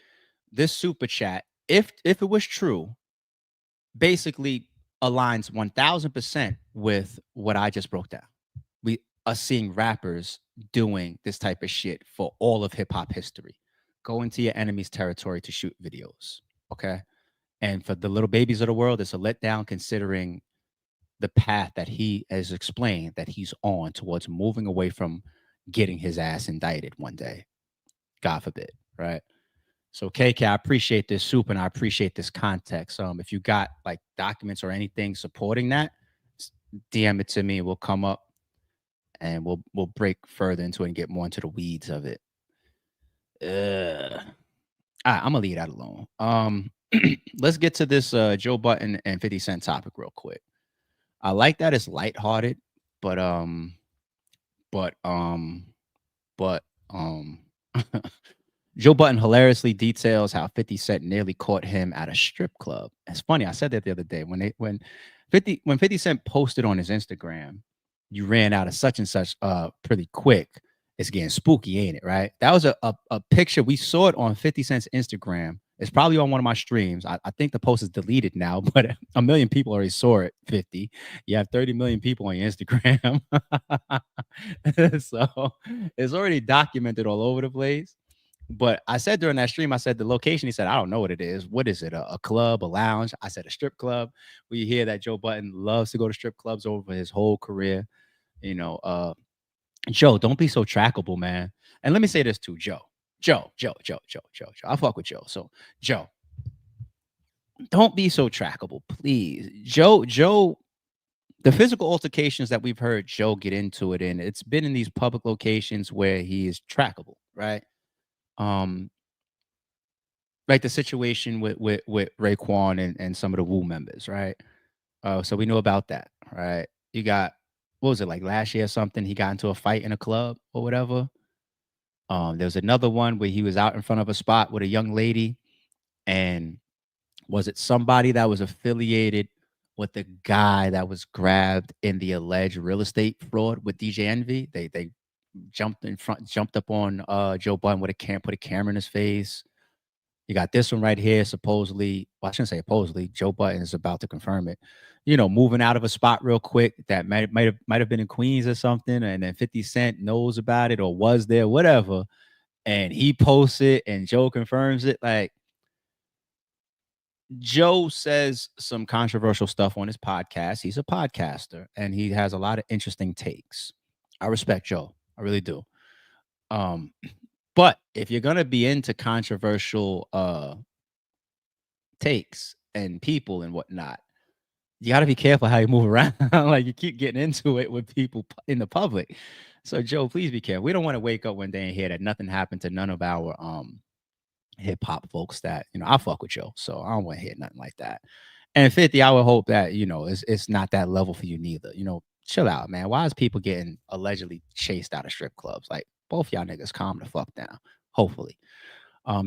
[SPEAKER 1] this super chat, if it was true, basically aligns 1000% with what I just broke down. We are seeing rappers doing this type of shit for all of hip hop history. Go into your enemy's territory to shoot videos. Okay. And for the little babies of the world, it's a letdown, considering the path that he has explained that he's on towards moving away from getting his ass indicted one day. God forbid. Right. So KK, I appreciate this soup, and I appreciate this context. If you got like documents or anything supporting that, DM it to me. We'll come up and we'll break further into it and get more into the weeds of it. All right, I'm gonna leave that alone. Let's get to this Joe Budden and 50 Cent topic real quick. I like that it's lighthearted, but Joe Budden hilariously details how 50 Cent nearly caught him at a strip club. It's funny, I said that the other day when 50 Cent posted on his Instagram, "You ran out of such and such pretty quick. It's getting spooky, ain't it?" Right? That was a picture. We saw it on 50 Cent's Instagram. It's probably on one of my streams. I think the post is deleted now, but a million people already saw it. 50. You have 30 million people on your Instagram. So it's already documented all over the place. But I said during that stream, I said the location. He said, "I don't know what it is. What is it? A club, a lounge?" I said, "A strip club." We hear that Joe Budden loves to go to strip clubs over his whole career. You know, Joe, don't be so trackable, man. And let me say this too, Joe. Joe. I fuck with Joe. So, Joe, don't be so trackable, please. Joe, the physical altercations that we've heard Joe get into it in, it's been in these public locations where he is trackable, right? Like the situation with Raekwon and some of the Wu members, right? So we know about that, right? You got, what was it, like last year or something? He got into a fight in a club or whatever. There was another one where he was out in front of a spot with a young lady, and was it somebody that was affiliated with the guy that was grabbed in the alleged real estate fraud with DJ Envy? They jumped up on Joe Budden with put a camera in his face. You got this one right here, supposedly. Well, I shouldn't say supposedly. Joe Budden is about to confirm it. You know, moving out of a spot real quick that might have been in Queens or something, and then 50 Cent knows about it or was there, whatever, and he posts it, and Joe confirms it. Like, Joe says some controversial stuff on his podcast. He's a podcaster, and he has a lot of interesting takes. I respect Joe. I really do. But if you're gonna be into controversial takes and people and whatnot, you got to be careful how you move around. Like, you keep getting into it with people in the public. So, Joe, please be careful. We don't want to wake up one day and hear that nothing happened to none of our hip hop folks that, you know, I fuck with Joe, so I don't want to hear nothing like that. And 50, I would hope that, you know, it's not that level for you neither. You know, chill out, man. Why is people getting allegedly chased out of strip clubs? Like, both y'all niggas calm the fuck down. Hopefully.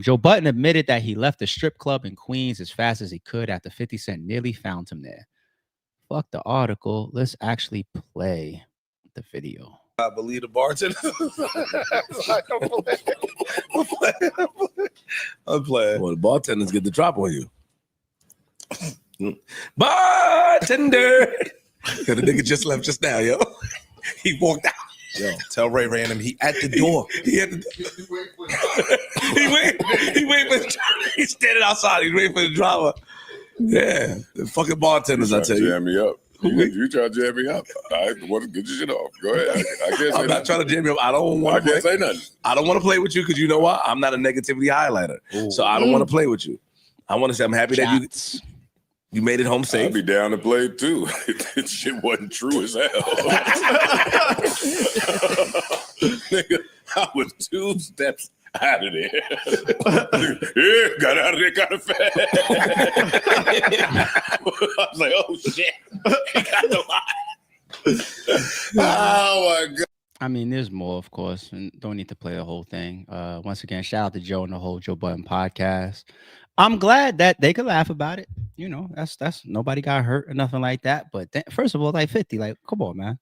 [SPEAKER 1] Joe Budden admitted that he left the strip club in Queens as fast as he could after 50 Cent nearly found him there. Fuck the article. Let's actually play the video.
[SPEAKER 3] I believe the bartender. I'm playing.
[SPEAKER 4] Well, the bartenders get the drop on you. Bartender.
[SPEAKER 3] The nigga just left just now, yo. He walked out. Yo, tell Ray random he at the door. He at the He wait for the drama. He's standing outside. He's waiting for the drama. Yeah, the fucking bartenders, I tell you.
[SPEAKER 4] Jam me up. You try to jam me up. I want to get your shit off. Go ahead. I can't say
[SPEAKER 3] I'm not trying to jam you up. I don't want to
[SPEAKER 4] say nothing.
[SPEAKER 3] I don't want to play with you because you know what? I'm not a negativity highlighter. Ooh. So I don't want to play with you. I want to say I'm happy that you made it home safe.
[SPEAKER 4] I'd be down to play too. This shit wasn't true as hell. Nigga, I was 2 steps out of there. Yeah, got out of there kind of fast. I was like, oh shit. He got the line. Oh my God.
[SPEAKER 1] I mean, there's more, of course, and don't need to play the whole thing. Once again, shout out to Joe and the whole Joe Budden podcast. I'm glad that they could laugh about it. You know, that's nobody got hurt or nothing like that. But first of all, like 50, like, come on, man.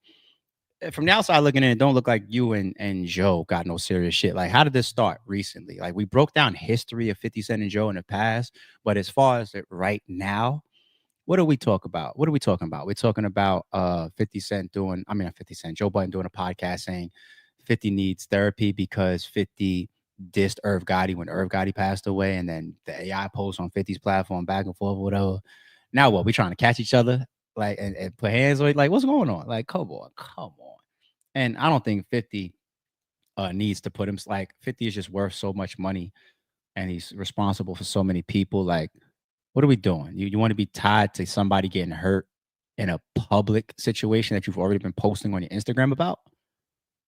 [SPEAKER 1] from the outside looking in, it don't look like you and Joe got no serious shit. Like, how did this start recently? Like, we broke down history of 50 Cent and Joe in the past, but as far as it right now, what do we talk about? What are we talking about? We're talking about 50 Cent doing, I mean, not 50 Cent, Joe Budden doing a podcast saying 50 needs therapy because 50 dissed Irv Gotti when Irv Gotti passed away, and then the AI post on 50's platform back and forth, whatever. Now what? We trying to catch each other, like, and put hands on it? Like, what's going on? Like, come on. And I don't think 50 needs to put him, like, 50 is just worth so much money, and he's responsible for so many people. Like, what are we doing? You want to be tied to somebody getting hurt in a public situation that you've already been posting on your Instagram about?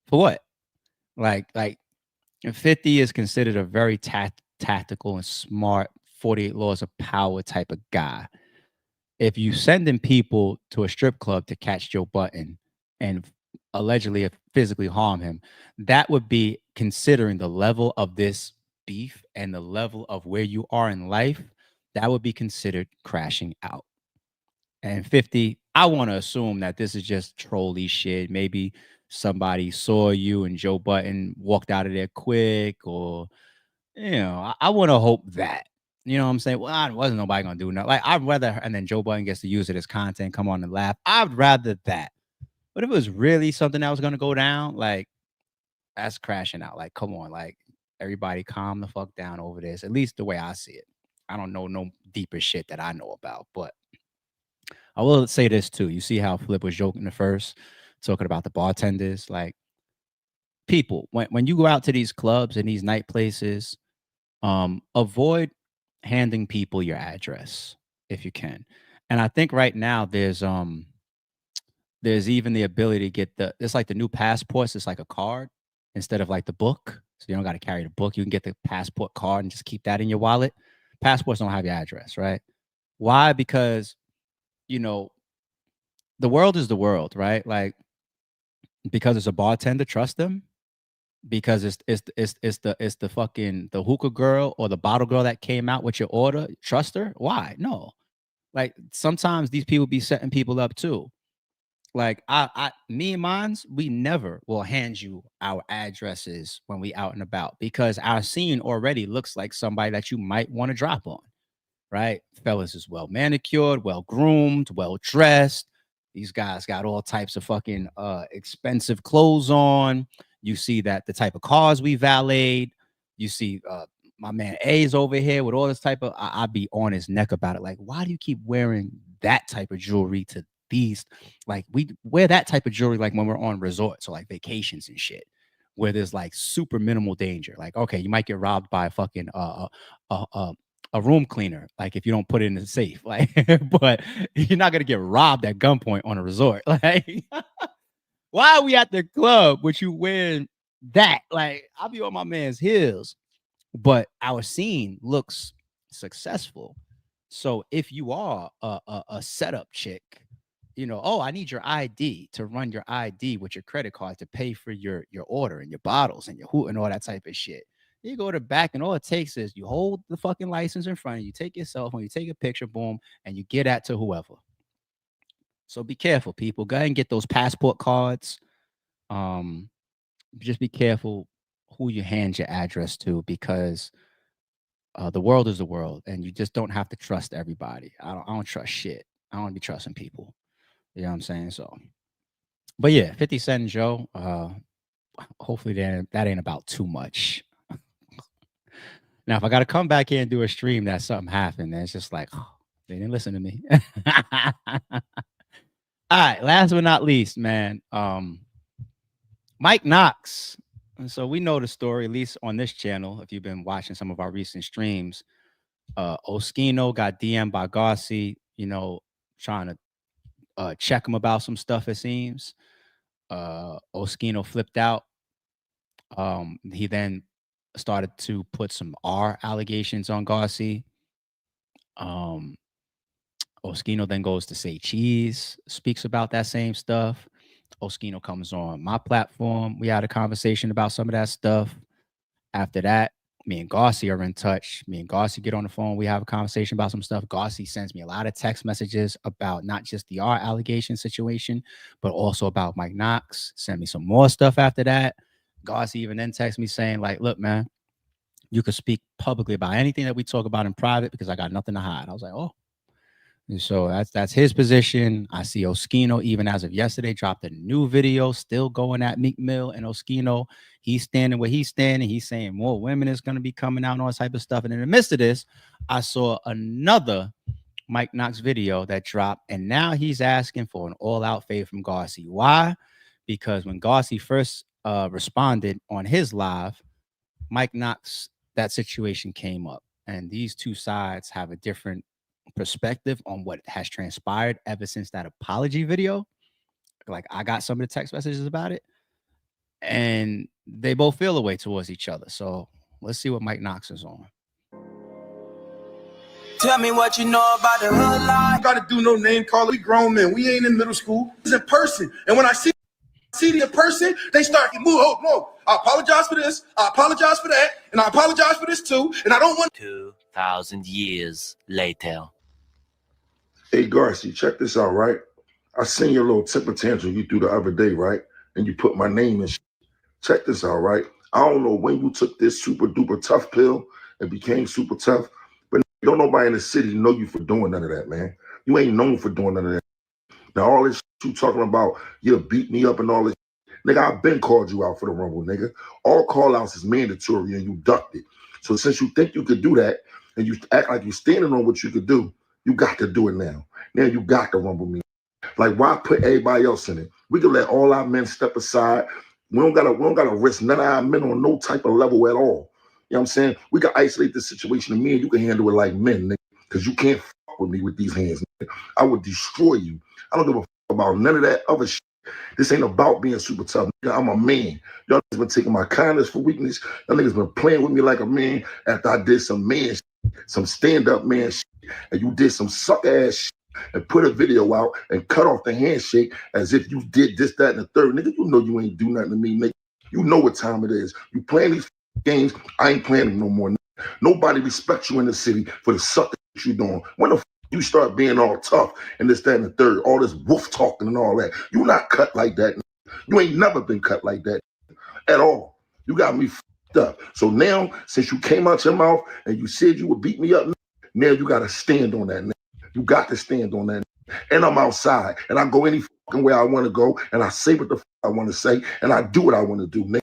[SPEAKER 1] For what? Like 50 is considered a very tactical and smart 48 laws of power type of guy. If you sending people to a strip club to catch Joe Budden and allegedly physically harm him, that would be, considering the level of this beef and the level of where you are in life, that would be considered crashing out. And 50, I want to assume that this is just trolly shit. Maybe somebody saw you and Joe Budden walked out of there quick, or, I want to hope that. You know what I'm saying? Well, I wasn't nobody gonna do nothing. Like, I'd rather, and then Joe Budden gets to use it as content, come on and laugh. I'd rather that. But if it was really something that was gonna go down, like, that's crashing out. Like, come on, like, everybody calm the fuck down over this. At least the way I see it. I don't know no deeper shit that I know about, but I will say this too. You see how Flip was joking at first, talking about the bartenders. Like, people, when you go out to these clubs and these night places, avoid handing people your address if you can. And I think right now there's even the ability to get it's like the new passports. It's like a card instead of like the book. So you don't got to carry the book. You can get the passport card and just keep that in your wallet. Passports don't have your address, right? Why? Because, the world is the world, right? Like, because it's a bartender, trust them. Because it's the fucking the hookah girl or the bottle girl that came out with your order, trust her? Why? No. Like, sometimes these people be setting people up too. Like, me and mines, we never will hand you our addresses when we out and about, because our scene already looks like somebody that you might want to drop on, right? Fellas is well manicured, well groomed, well dressed. These guys got all types of fucking expensive clothes on. You see that the type of cars we valeted. You see my man A's over here with all this type of, I'd be on his neck about it. Like, why do you keep wearing that type of jewelry to these? Like, we wear that type of jewelry like when we're on resorts or like vacations and shit, where there's like super minimal danger. Like, okay, you might get robbed by a fucking a room cleaner, like, if you don't put it in the safe, like, but you're not gonna get robbed at gunpoint on a resort. Like, why are we at the club with you wearing that? Like, I'll be on my man's heels, but our scene looks successful. So if you are a setup chick, oh, I need your ID to run your ID with your credit card to pay for your order and your bottles and your hoot and all that type of shit. You go to the back, and all it takes is you hold the fucking license in front of you, take your cell phone, you take a picture, boom, and you get that to whoever. So be careful, people. Go ahead and get those passport cards. Just be careful who you hand your address to, because the world is the world, and you just don't have to trust everybody. I don't trust shit. I don't be trusting people. You know what I'm saying? So, but yeah, 50 Cent and Joe. Hopefully that ain't about too much. Now, if I got to come back here and do a stream that something happened, then it's just like, oh, they didn't listen to me. All right, last but not least, man, Mike Knox. And so we know the story, at least on this channel, if you've been watching some of our recent streams. Oskino got DM'd by Garci, trying to check him about some stuff, it seems. Oskino flipped out. He then started to put some R allegations on Garci. Oskino then goes to Say Cheese, speaks about that same stuff. Oskino comes on my platform. We had a conversation about some of that stuff. After that, Me and Garci are in touch. Me and Garci get on the phone. We have a conversation about some stuff. Garci sends me a lot of text messages about not just the art allegation situation, but also about Mike Knox. Send me some more stuff after that. Garci even then texts me saying, like, look, man, you could speak publicly about anything that we talk about in private because I got nothing to hide. I was like, oh. And so that's his position. I see Oskino, even as of yesterday, dropped a new video, still going at Meek Mill and Oskino. He's standing where he's standing. He's saying more women is going to be coming out and all this type of stuff. And in the midst of this, I saw another Mike Knox video that dropped, and now he's asking for an all-out fade from Garci. Why? Because when Garci first responded on his live, Mike Knox, that situation came up, and these two sides have a different perspective on what has transpired ever since that apology video. Like, I got some of the text messages about it, and they both feel a way towards each other. So let's see what Mike Knox is on.
[SPEAKER 5] Tell me what you know about the hood life.
[SPEAKER 6] Got to do no name calling. We grown men. We ain't in middle school. It's in person. And when I see the person, they start to move. Oh, no. I apologize for this. I apologize for that. And I apologize for this too. And I don't want
[SPEAKER 5] 2,000 years later.
[SPEAKER 7] Hey, Garci, check this out, right? I seen your little temper tantrum you threw the other day, right? And you put my name in. Check this out, right? I don't know when you took this super duper tough pill and became super tough, but don't nobody in the city know you for doing none of that, man. You ain't known for doing none of that. Now, all this you talking about, you beat me up and all this. Nigga, I've been called you out for the Rumble, nigga. All call-outs is mandatory and you ducked it. So since you think you could do that and you act like you're standing on what you could do, you got to do it now. Now you got to rumble me. Like, why put everybody else in it? We can let all our men step aside. We don't gotta risk none of our men on no type of level at all. You know what I'm saying? We can isolate this situation, and me and you can handle it like men, nigga. Because you can't fuck with me with these hands, nigga. I would destroy you. I don't give a fuck about none of that other shit. This ain't about being super tough, nigga. I'm a man. Y'all niggas been taking my kindness for weakness. Y'all niggas been playing with me like a man after I did some man shit, some stand-up man shit, and you did some suck-ass shit and put a video out and cut off the handshake as if you did this, that, and the third. Nigga, you know you ain't do nothing to me, nigga. You know what time it is. You playing these games, I ain't playing them no more, nigga. Nobody respects you in the city for the suck that you doing. When the you start being all tough and this, that, and the third, all this wolf talking and all that, you not cut like that, nigga. You ain't never been cut like that at all. You got me fucked up. So now, since you came out your mouth and you said you would beat me up, now you got to stand on that, nigga. You got to stand on that. And I'm outside, and I go any fucking way I want to go, and I say what the fuck I want to say, and I do what I want to do, nigga.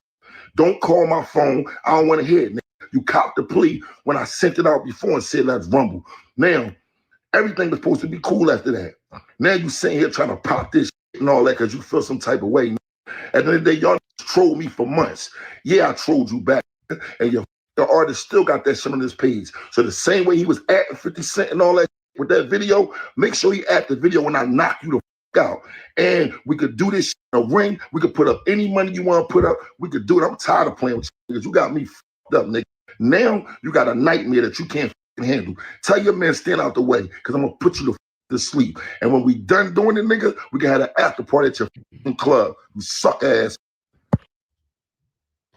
[SPEAKER 7] Don't call my phone. I don't want to hear it, nigga. You copped the plea when I sent it out before and said, let's rumble. Now, everything was supposed to be cool after that. Now you sitting here trying to pop this shit and all that because you feel some type of way. Nigga. At the end of the day, y'all trolled me for months. Yeah, I trolled you back, and your artist still got that shit on his page. So the same way he was acting 50 Cent and all that with that video, make sure he act the video when I knock you the fuck out. And we could do this shit in a ring. We could put up any money you want to put up. We could do it. I'm tired of playing with you niggas. You got me fucked up, nigga. Now you got a nightmare that you can't handle. Tell your man stand out the way because I'm going to put you to sleep. And when we done doing it, nigga, we can have an after party at your club. You suck ass.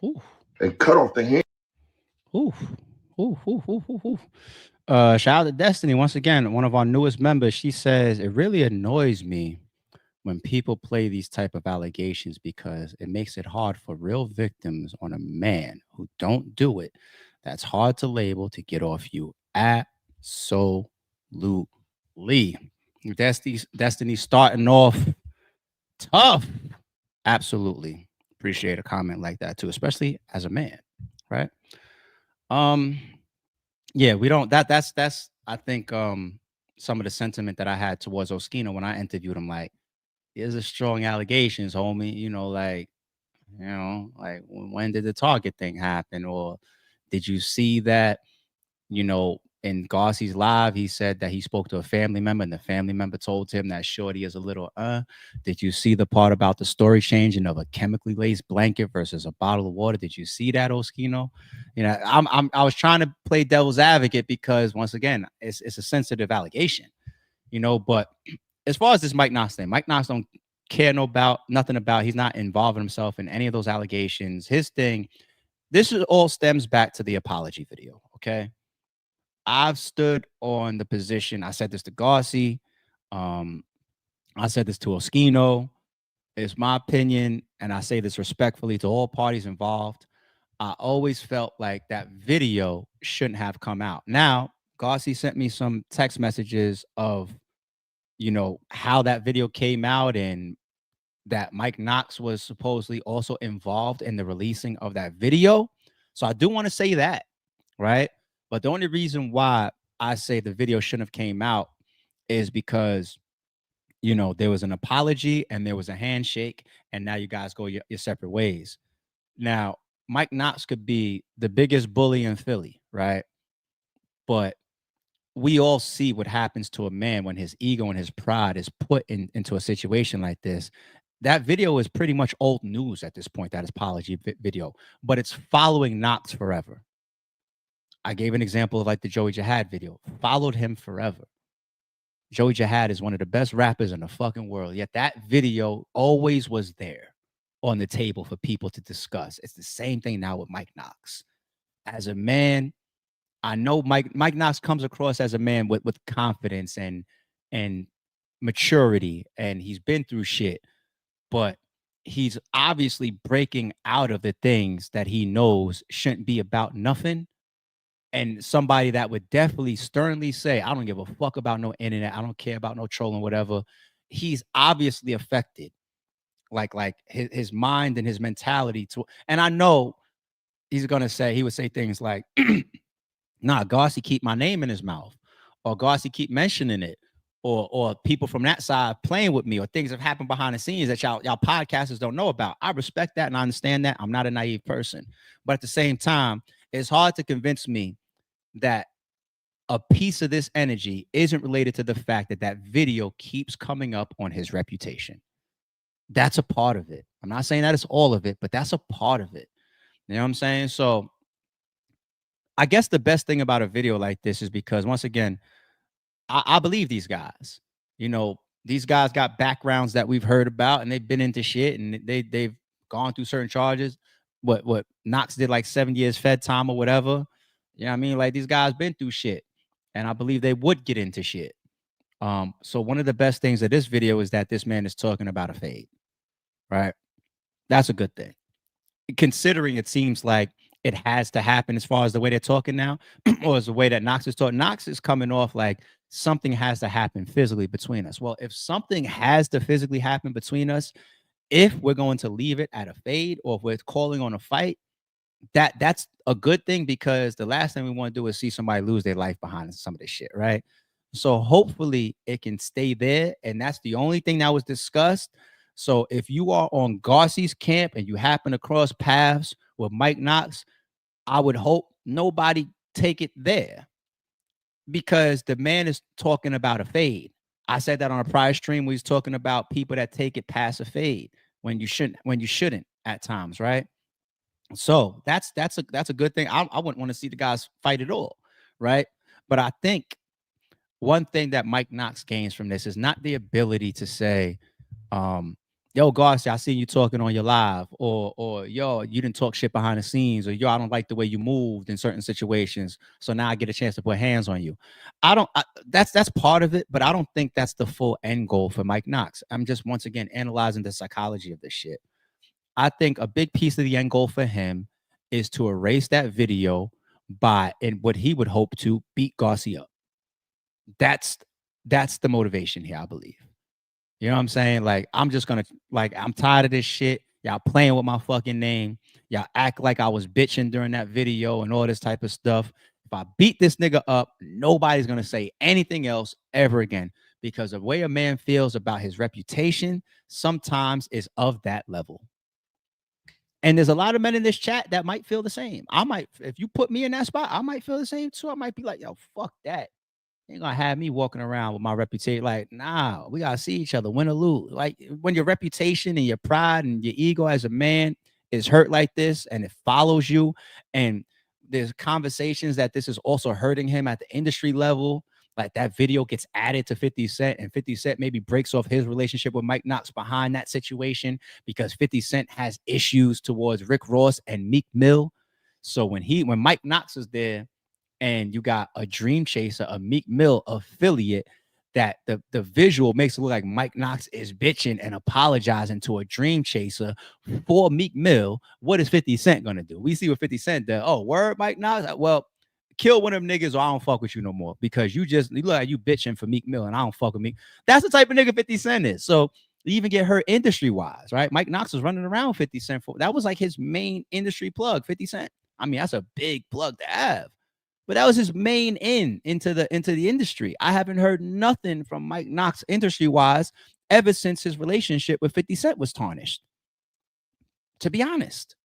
[SPEAKER 1] Ooh.
[SPEAKER 7] And cut off the hand.
[SPEAKER 1] Ooh. Ooh, ooh, ooh, ooh, ooh. Shout out to Destiny once again, one of our newest members. She says it really annoys me when people play these type of allegations because it makes it hard for real victims on a man who don't do it. That's hard to label to get off you. Absolutely. Destiny starting off tough. Absolutely. Appreciate a comment like that too, especially as a man, right? Yeah, we don't that's I think some of the sentiment that I had towards Oskino when I interviewed him, like, there's a strong allegations, homie, like when did the Target thing happen? Or did you see that, in Garci's live, he said that he spoke to a family member and the family member told him that Shorty is a little, Did you see the part about the story changing of a chemically laced blanket versus a bottle of water? Did you see that, Oskino? I was trying to play devil's advocate because once again, it's a sensitive allegation, but as far as this Mike Knox thing, Mike Knox don't care nothing about, he's not involving himself in any of those allegations. His thing, this is all stems back to the apology video. Okay. I've stood on the position. I said this to Garci. I said this to Oskino. It's my opinion, and I say this respectfully to all parties involved. I always felt like that video shouldn't have come out. Now, Garci sent me some text messages of, you know, how that video came out and that Mike Knox was supposedly also involved in the releasing of that video. So I do want to say that, right? But the only reason why I say the video shouldn't have came out is because, you know, there was an apology and there was a handshake, and now you guys go your separate ways. Now, Mike Knox could be the biggest bully in Philly, right? But we all see what happens to a man when his ego and his pride is put into a situation like this. That video is pretty much old news at this point, that apology video, but it's following Knox forever. I gave an example of like the Joey Jihad video, followed him forever. Joey Jihad is one of the best rappers in the fucking world, yet that video always was there on the table for people to discuss. It's the same thing now with Mike Knox. As a man, I know Mike Knox comes across as a man with confidence and maturity, and he's been through shit, but he's obviously breaking out of the things that he knows shouldn't be about nothing. And somebody that would definitely sternly say, I don't give a fuck about no internet. I don't care about no trolling, whatever. He's obviously affected. Like his mind and his mentality to, and I know he's gonna say, he would say things like, nah, Garci keep my name in his mouth, or Garci keep mentioning it, or people from that side playing with me, or things have happened behind the scenes that y'all podcasters don't know about. I respect that and I understand that. I'm not a naive person, but at the same time, it's hard to convince me that a piece of this energy isn't related to the fact that that video keeps coming up on his reputation. That's a part of it. I'm not saying that it's all of it, but that's a part of it. You know what I'm saying? So I guess the best thing about a video like this is because, once again, I believe these guys. You know, these guys got backgrounds that we've heard about, and they've been into shit, and they've gone through certain charges. What Knox did, like 7 years Fed time or whatever. You know what I mean? Like, these guys been through shit, and I believe they would get into shit. So one of the best things of this video is that this man is talking about a fade, right? That's a good thing, considering it seems like it has to happen as far as the way they're talking now, or as the way that Knox is talking. Knox is coming off like something has to happen physically between us. Well, if something has to physically happen between us, if we're going to leave it at a fade, or if we're calling on a fight, that's a good thing, because the last thing we want to do is see somebody lose their life behind some of this shit, right? So hopefully it can stay there, and that's the only thing that was discussed. So if you are on Garci's camp and you happen to cross paths with Mike Knox, I would hope nobody take it there, because the man is talking about a fade. I said that on a prior stream where he's talking about people that take it past a fade when you shouldn't at times, right? So that's a good thing. I wouldn't want to see the guys fight at all, right? But I think one thing that Mike Knox gains from this is not the ability to say, yo, Garci, I seen you talking on your live, or yo, you didn't talk shit behind the scenes, or yo, I don't like the way you moved in certain situations, so now I get a chance to put hands on you. That's part of it, but I don't think that's the full end goal for Mike Knox. I'm just, once again, analyzing the psychology of this shit. I think a big piece of the end goal for him is to erase that video and what he would hope to beat Garci up. That's the motivation here, I believe. You know what I'm saying? Like, I'm tired of this shit. Y'all playing with my fucking name. Y'all act like I was bitching during that video and all this type of stuff. If I beat this nigga up, nobody's going to say anything else ever again, because the way a man feels about his reputation sometimes is of that level. And there's a lot of men in this chat that might feel the same. If you put me in that spot, I might feel the same too. I might be like, yo, fuck that. You ain't gonna have me walking around with my reputation. Like, nah, we gotta see each other, win or lose. Like, when your reputation and your pride and your ego as a man is hurt like this, and it follows you, and there's conversations that this is also hurting him at the industry level, like that video gets added to 50 Cent, and 50 Cent maybe breaks off his relationship with Mike Knox behind that situation because 50 Cent has issues towards Rick Ross and Meek Mill. So when Mike Knox is there, and you got a Dream Chaser, a Meek Mill affiliate, that the visual makes it look like Mike Knox is bitching and apologizing to a Dream Chaser for Meek Mill. What is 50 Cent gonna do? We see what 50 Cent does. Oh, word, Mike Knox. Well, kill one of them niggas, or I don't fuck with you no more, because you look like you bitching for Meek Mill, and I don't fuck with Meek. That's the type of nigga 50 Cent is. So you even get hurt industry wise, right? Mike Knox was running around 50 Cent for that was like his main industry plug, 50 Cent. I mean, that's a big plug to have. But that was his main into the industry. I haven't heard nothing from Mike Knox industry-wise ever since his relationship with 50 Cent was tarnished. To be honest.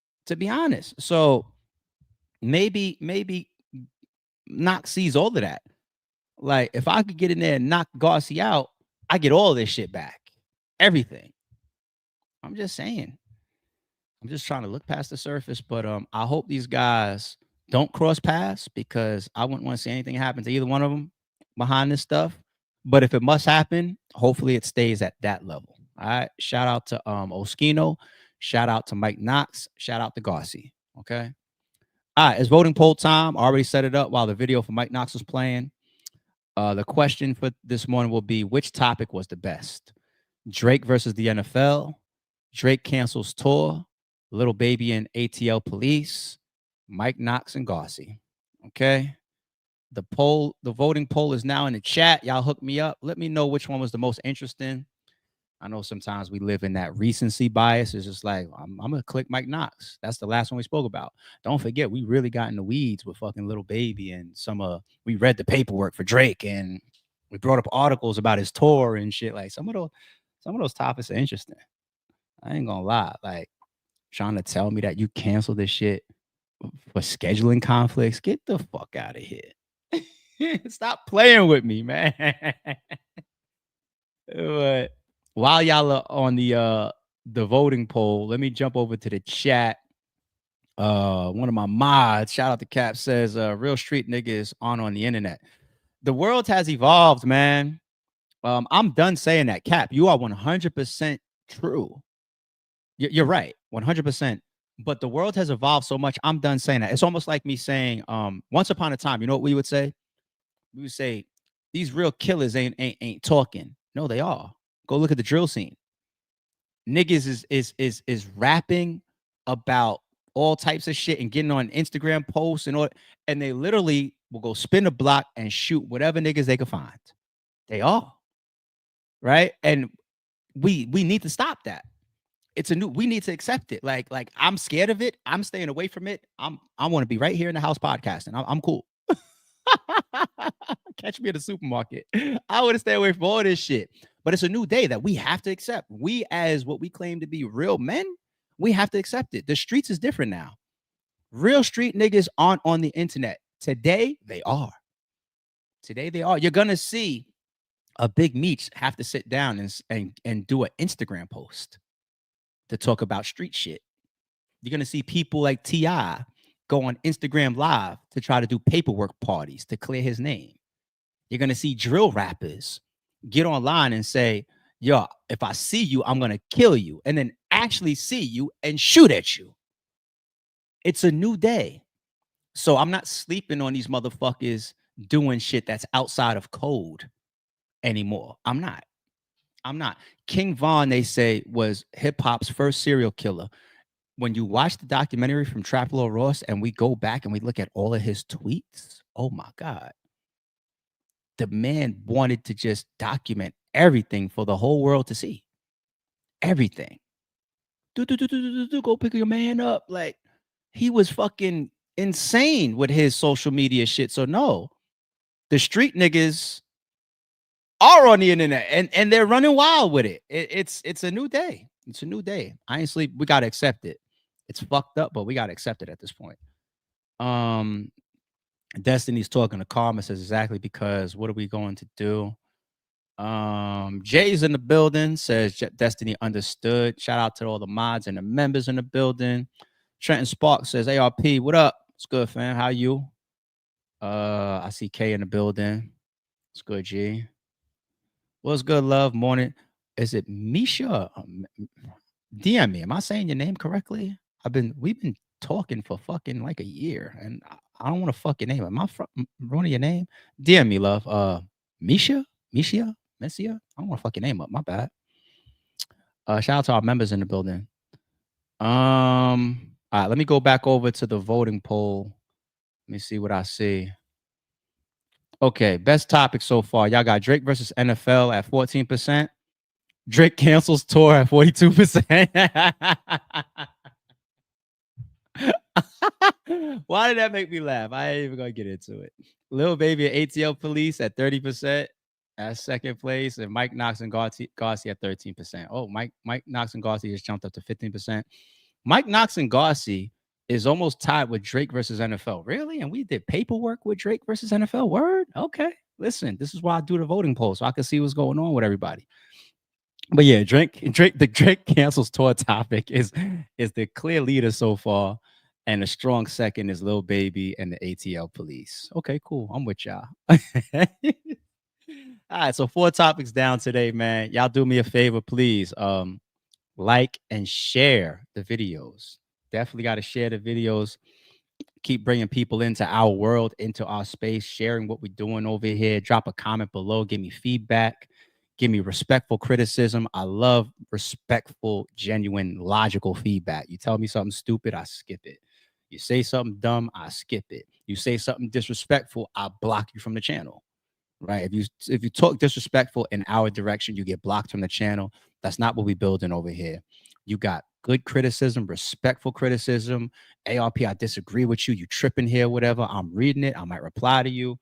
[SPEAKER 1] So maybe Knox sees all of that. Like, if I could get in there and knock Garci out, I get all this shit back. Everything. I'm just saying. I'm just trying to look past the surface, but I hope these guys don't cross paths, because I wouldn't want to see anything happen to either one of them behind this stuff. But if it must happen, hopefully it stays at that level. All right. Shout out to Oskino. Shout out to Mike Knox. Shout out to Garci. Okay. All right. It's voting poll time. I already set it up while the video for Mike Knox was playing. The question for this morning will be, which topic was the best? Drake versus the NFL. Drake cancels tour. Lil Baby and ATL police. Mike Knox and Garci. Okay. The voting poll is now in the chat. Y'all hook me up. Let me know which one was the most interesting. I know sometimes we live in that recency bias. It's just like, I'm going to click Mike Knox. That's the last one we spoke about. Don't forget, we really got in the weeds with fucking Lil Baby, and we read the paperwork for Drake, and we brought up articles about his tour and shit. Like, some of those topics are interesting. I ain't gonna lie. Like, trying to tell me that you canceled this shit for scheduling conflicts, get the fuck out of here. Stop playing with me, man. But while y'all are on the voting poll, let me jump over to the chat. One of my mods, shout out to Cap, says real street niggas on the internet. The world has evolved, man. I'm done saying that. Cap, you are 100% true. You're right, 100%. But the world has evolved so much. I'm done saying that. It's almost like me saying, once upon a time, you know what we would say? We would say, these real killers ain't talking. No, they are. Go look at the drill scene. Niggas is rapping about all types of shit and getting on Instagram posts and all, and they literally will go spin the block and shoot whatever niggas they can find. They are. Right? And we need to stop that. We need to accept it. Like I'm scared of it. I'm staying away from it. I want to be right here in the house podcasting. I'm cool. Catch me at the supermarket. I want to stay away from all this shit. But it's a new day that we have to accept. We, as what we claim to be real men, we have to accept it. The streets is different now. Real street niggas aren't on the internet. Today, they are. You're going to see a Big Meech have to sit down and do an Instagram post to talk about street shit. You're going to see people like T.I. go on Instagram Live to try to do paperwork parties to clear his name. You're going to see drill rappers get online and say, yo, if I see you, I'm going to kill you. And then actually see you and shoot at you. It's a new day. So I'm not sleeping on these motherfuckers doing shit that's outside of code anymore. I'm not. King Von, they say, was hip hop's first serial killer. When you watch the documentary from Trap Lord Ross and we go back and we look at all of his tweets, oh my God. The man wanted to just document everything for the whole world to see. Everything. Go pick your man up. Like, he was fucking insane with his social media shit. So no, the street niggas are on the internet and they're running wild with it. It's a new day. It's a new day. I ain't sleep. We gotta accept it. It's fucked up, but we gotta accept it at this point. Destiny's talking to Karma, says exactly because what are we going to do? Jay's in the building, says Destiny understood. Shout out to all the mods and the members in the building. Trenton Spark says ARP, what up? It's good, fam. How you? I see K in the building. It's good, G. What's good, love? Morning. Is it Misha? DM me. Am I saying your name correctly? We've been talking for fucking like a year, and I don't want to fucking name it. Am I ruining your name? DM me, love. Misha? I don't want to fucking name up. My bad. Shout out to our members in the building. All right, let me go back over to the voting poll. Let me see what I see. Okay, best topic so far. Y'all got Drake versus NFL at 14%. Drake cancels tour at 42%. Why did that make me laugh? I ain't even gonna get into it. Lil Baby and ATL Police at 30% at second place, and Mike Knox and Garci at 13%. Oh, Mike Knox and Garci just jumped up to 15%. Mike Knox and Garci is almost tied with Drake versus NFL. Really? And we did paperwork with Drake versus NFL? Word? Okay. Listen, this is why I do the voting poll, so I can see what's going on with everybody. But yeah, the Drake cancels tour topic is the clear leader so far. And a strong second is Lil Baby and the ATL Police. Okay, cool. I'm with y'all. All right, so 4 topics down today, man. Y'all do me a favor, please. Like and share the videos. Definitely got to share the videos. Keep bringing people into our world, into our space, sharing what we're doing over here. Drop a comment below. Give me feedback. Give me respectful criticism. I love respectful, genuine, logical feedback. You tell me something stupid, I skip it. You say something dumb, I skip it. You say something disrespectful, I block you from the channel. Right? If you talk disrespectful in our direction, you get blocked from the channel. That's not what we're building over here. You got good criticism, respectful criticism. ARP, I disagree with you. You tripping here, whatever. I'm reading it. I might reply to you.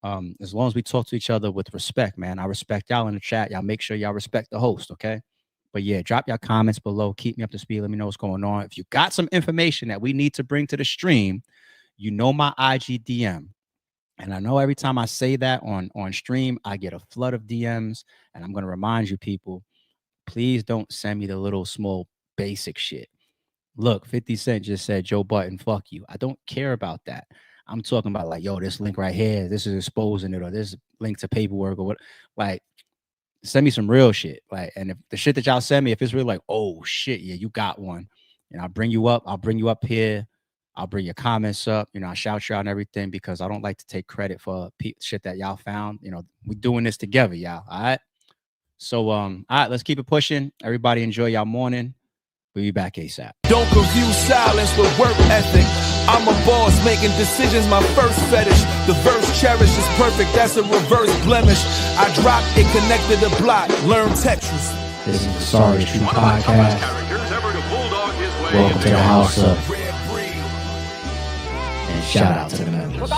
[SPEAKER 1] As long as we talk to each other with respect, man. I respect y'all in the chat. Y'all make sure y'all respect the host, okay? But yeah, drop your comments below. Keep me up to speed. Let me know what's going on. If you got some information that we need to bring to the stream, you know my IG DM. And I know every time I say that on stream, I get a flood of DMs. And I'm going to remind you people, please don't send me the little small basic shit. Look, 50 Cent just said, Joe Budden, fuck you. I don't care about that. I'm talking about like, yo, this link right here, this is exposing it, or this link to paperwork or what. Like, send me some real shit. Like, and if the shit that y'all send me, if it's really like, oh shit, yeah, you got one, and I'll bring you up. I'll bring you up here. I'll bring your comments up. You know, I shout you out and everything because I don't like to take credit for shit that y'all found. You know, we're doing this together, y'all. All right. So, all right, let's keep it pushing. Everybody enjoy y'all morning. We'll be back ASAP.
[SPEAKER 8] Don't confuse silence with work ethic. I'm a boss, making decisions my first fetish. The verse cherished is perfect, that's a reverse blemish. I dropped it, connected the block, learn Tetris.
[SPEAKER 1] This is the Sorry True Podcast. Welcome to the house up. And shout out to the members.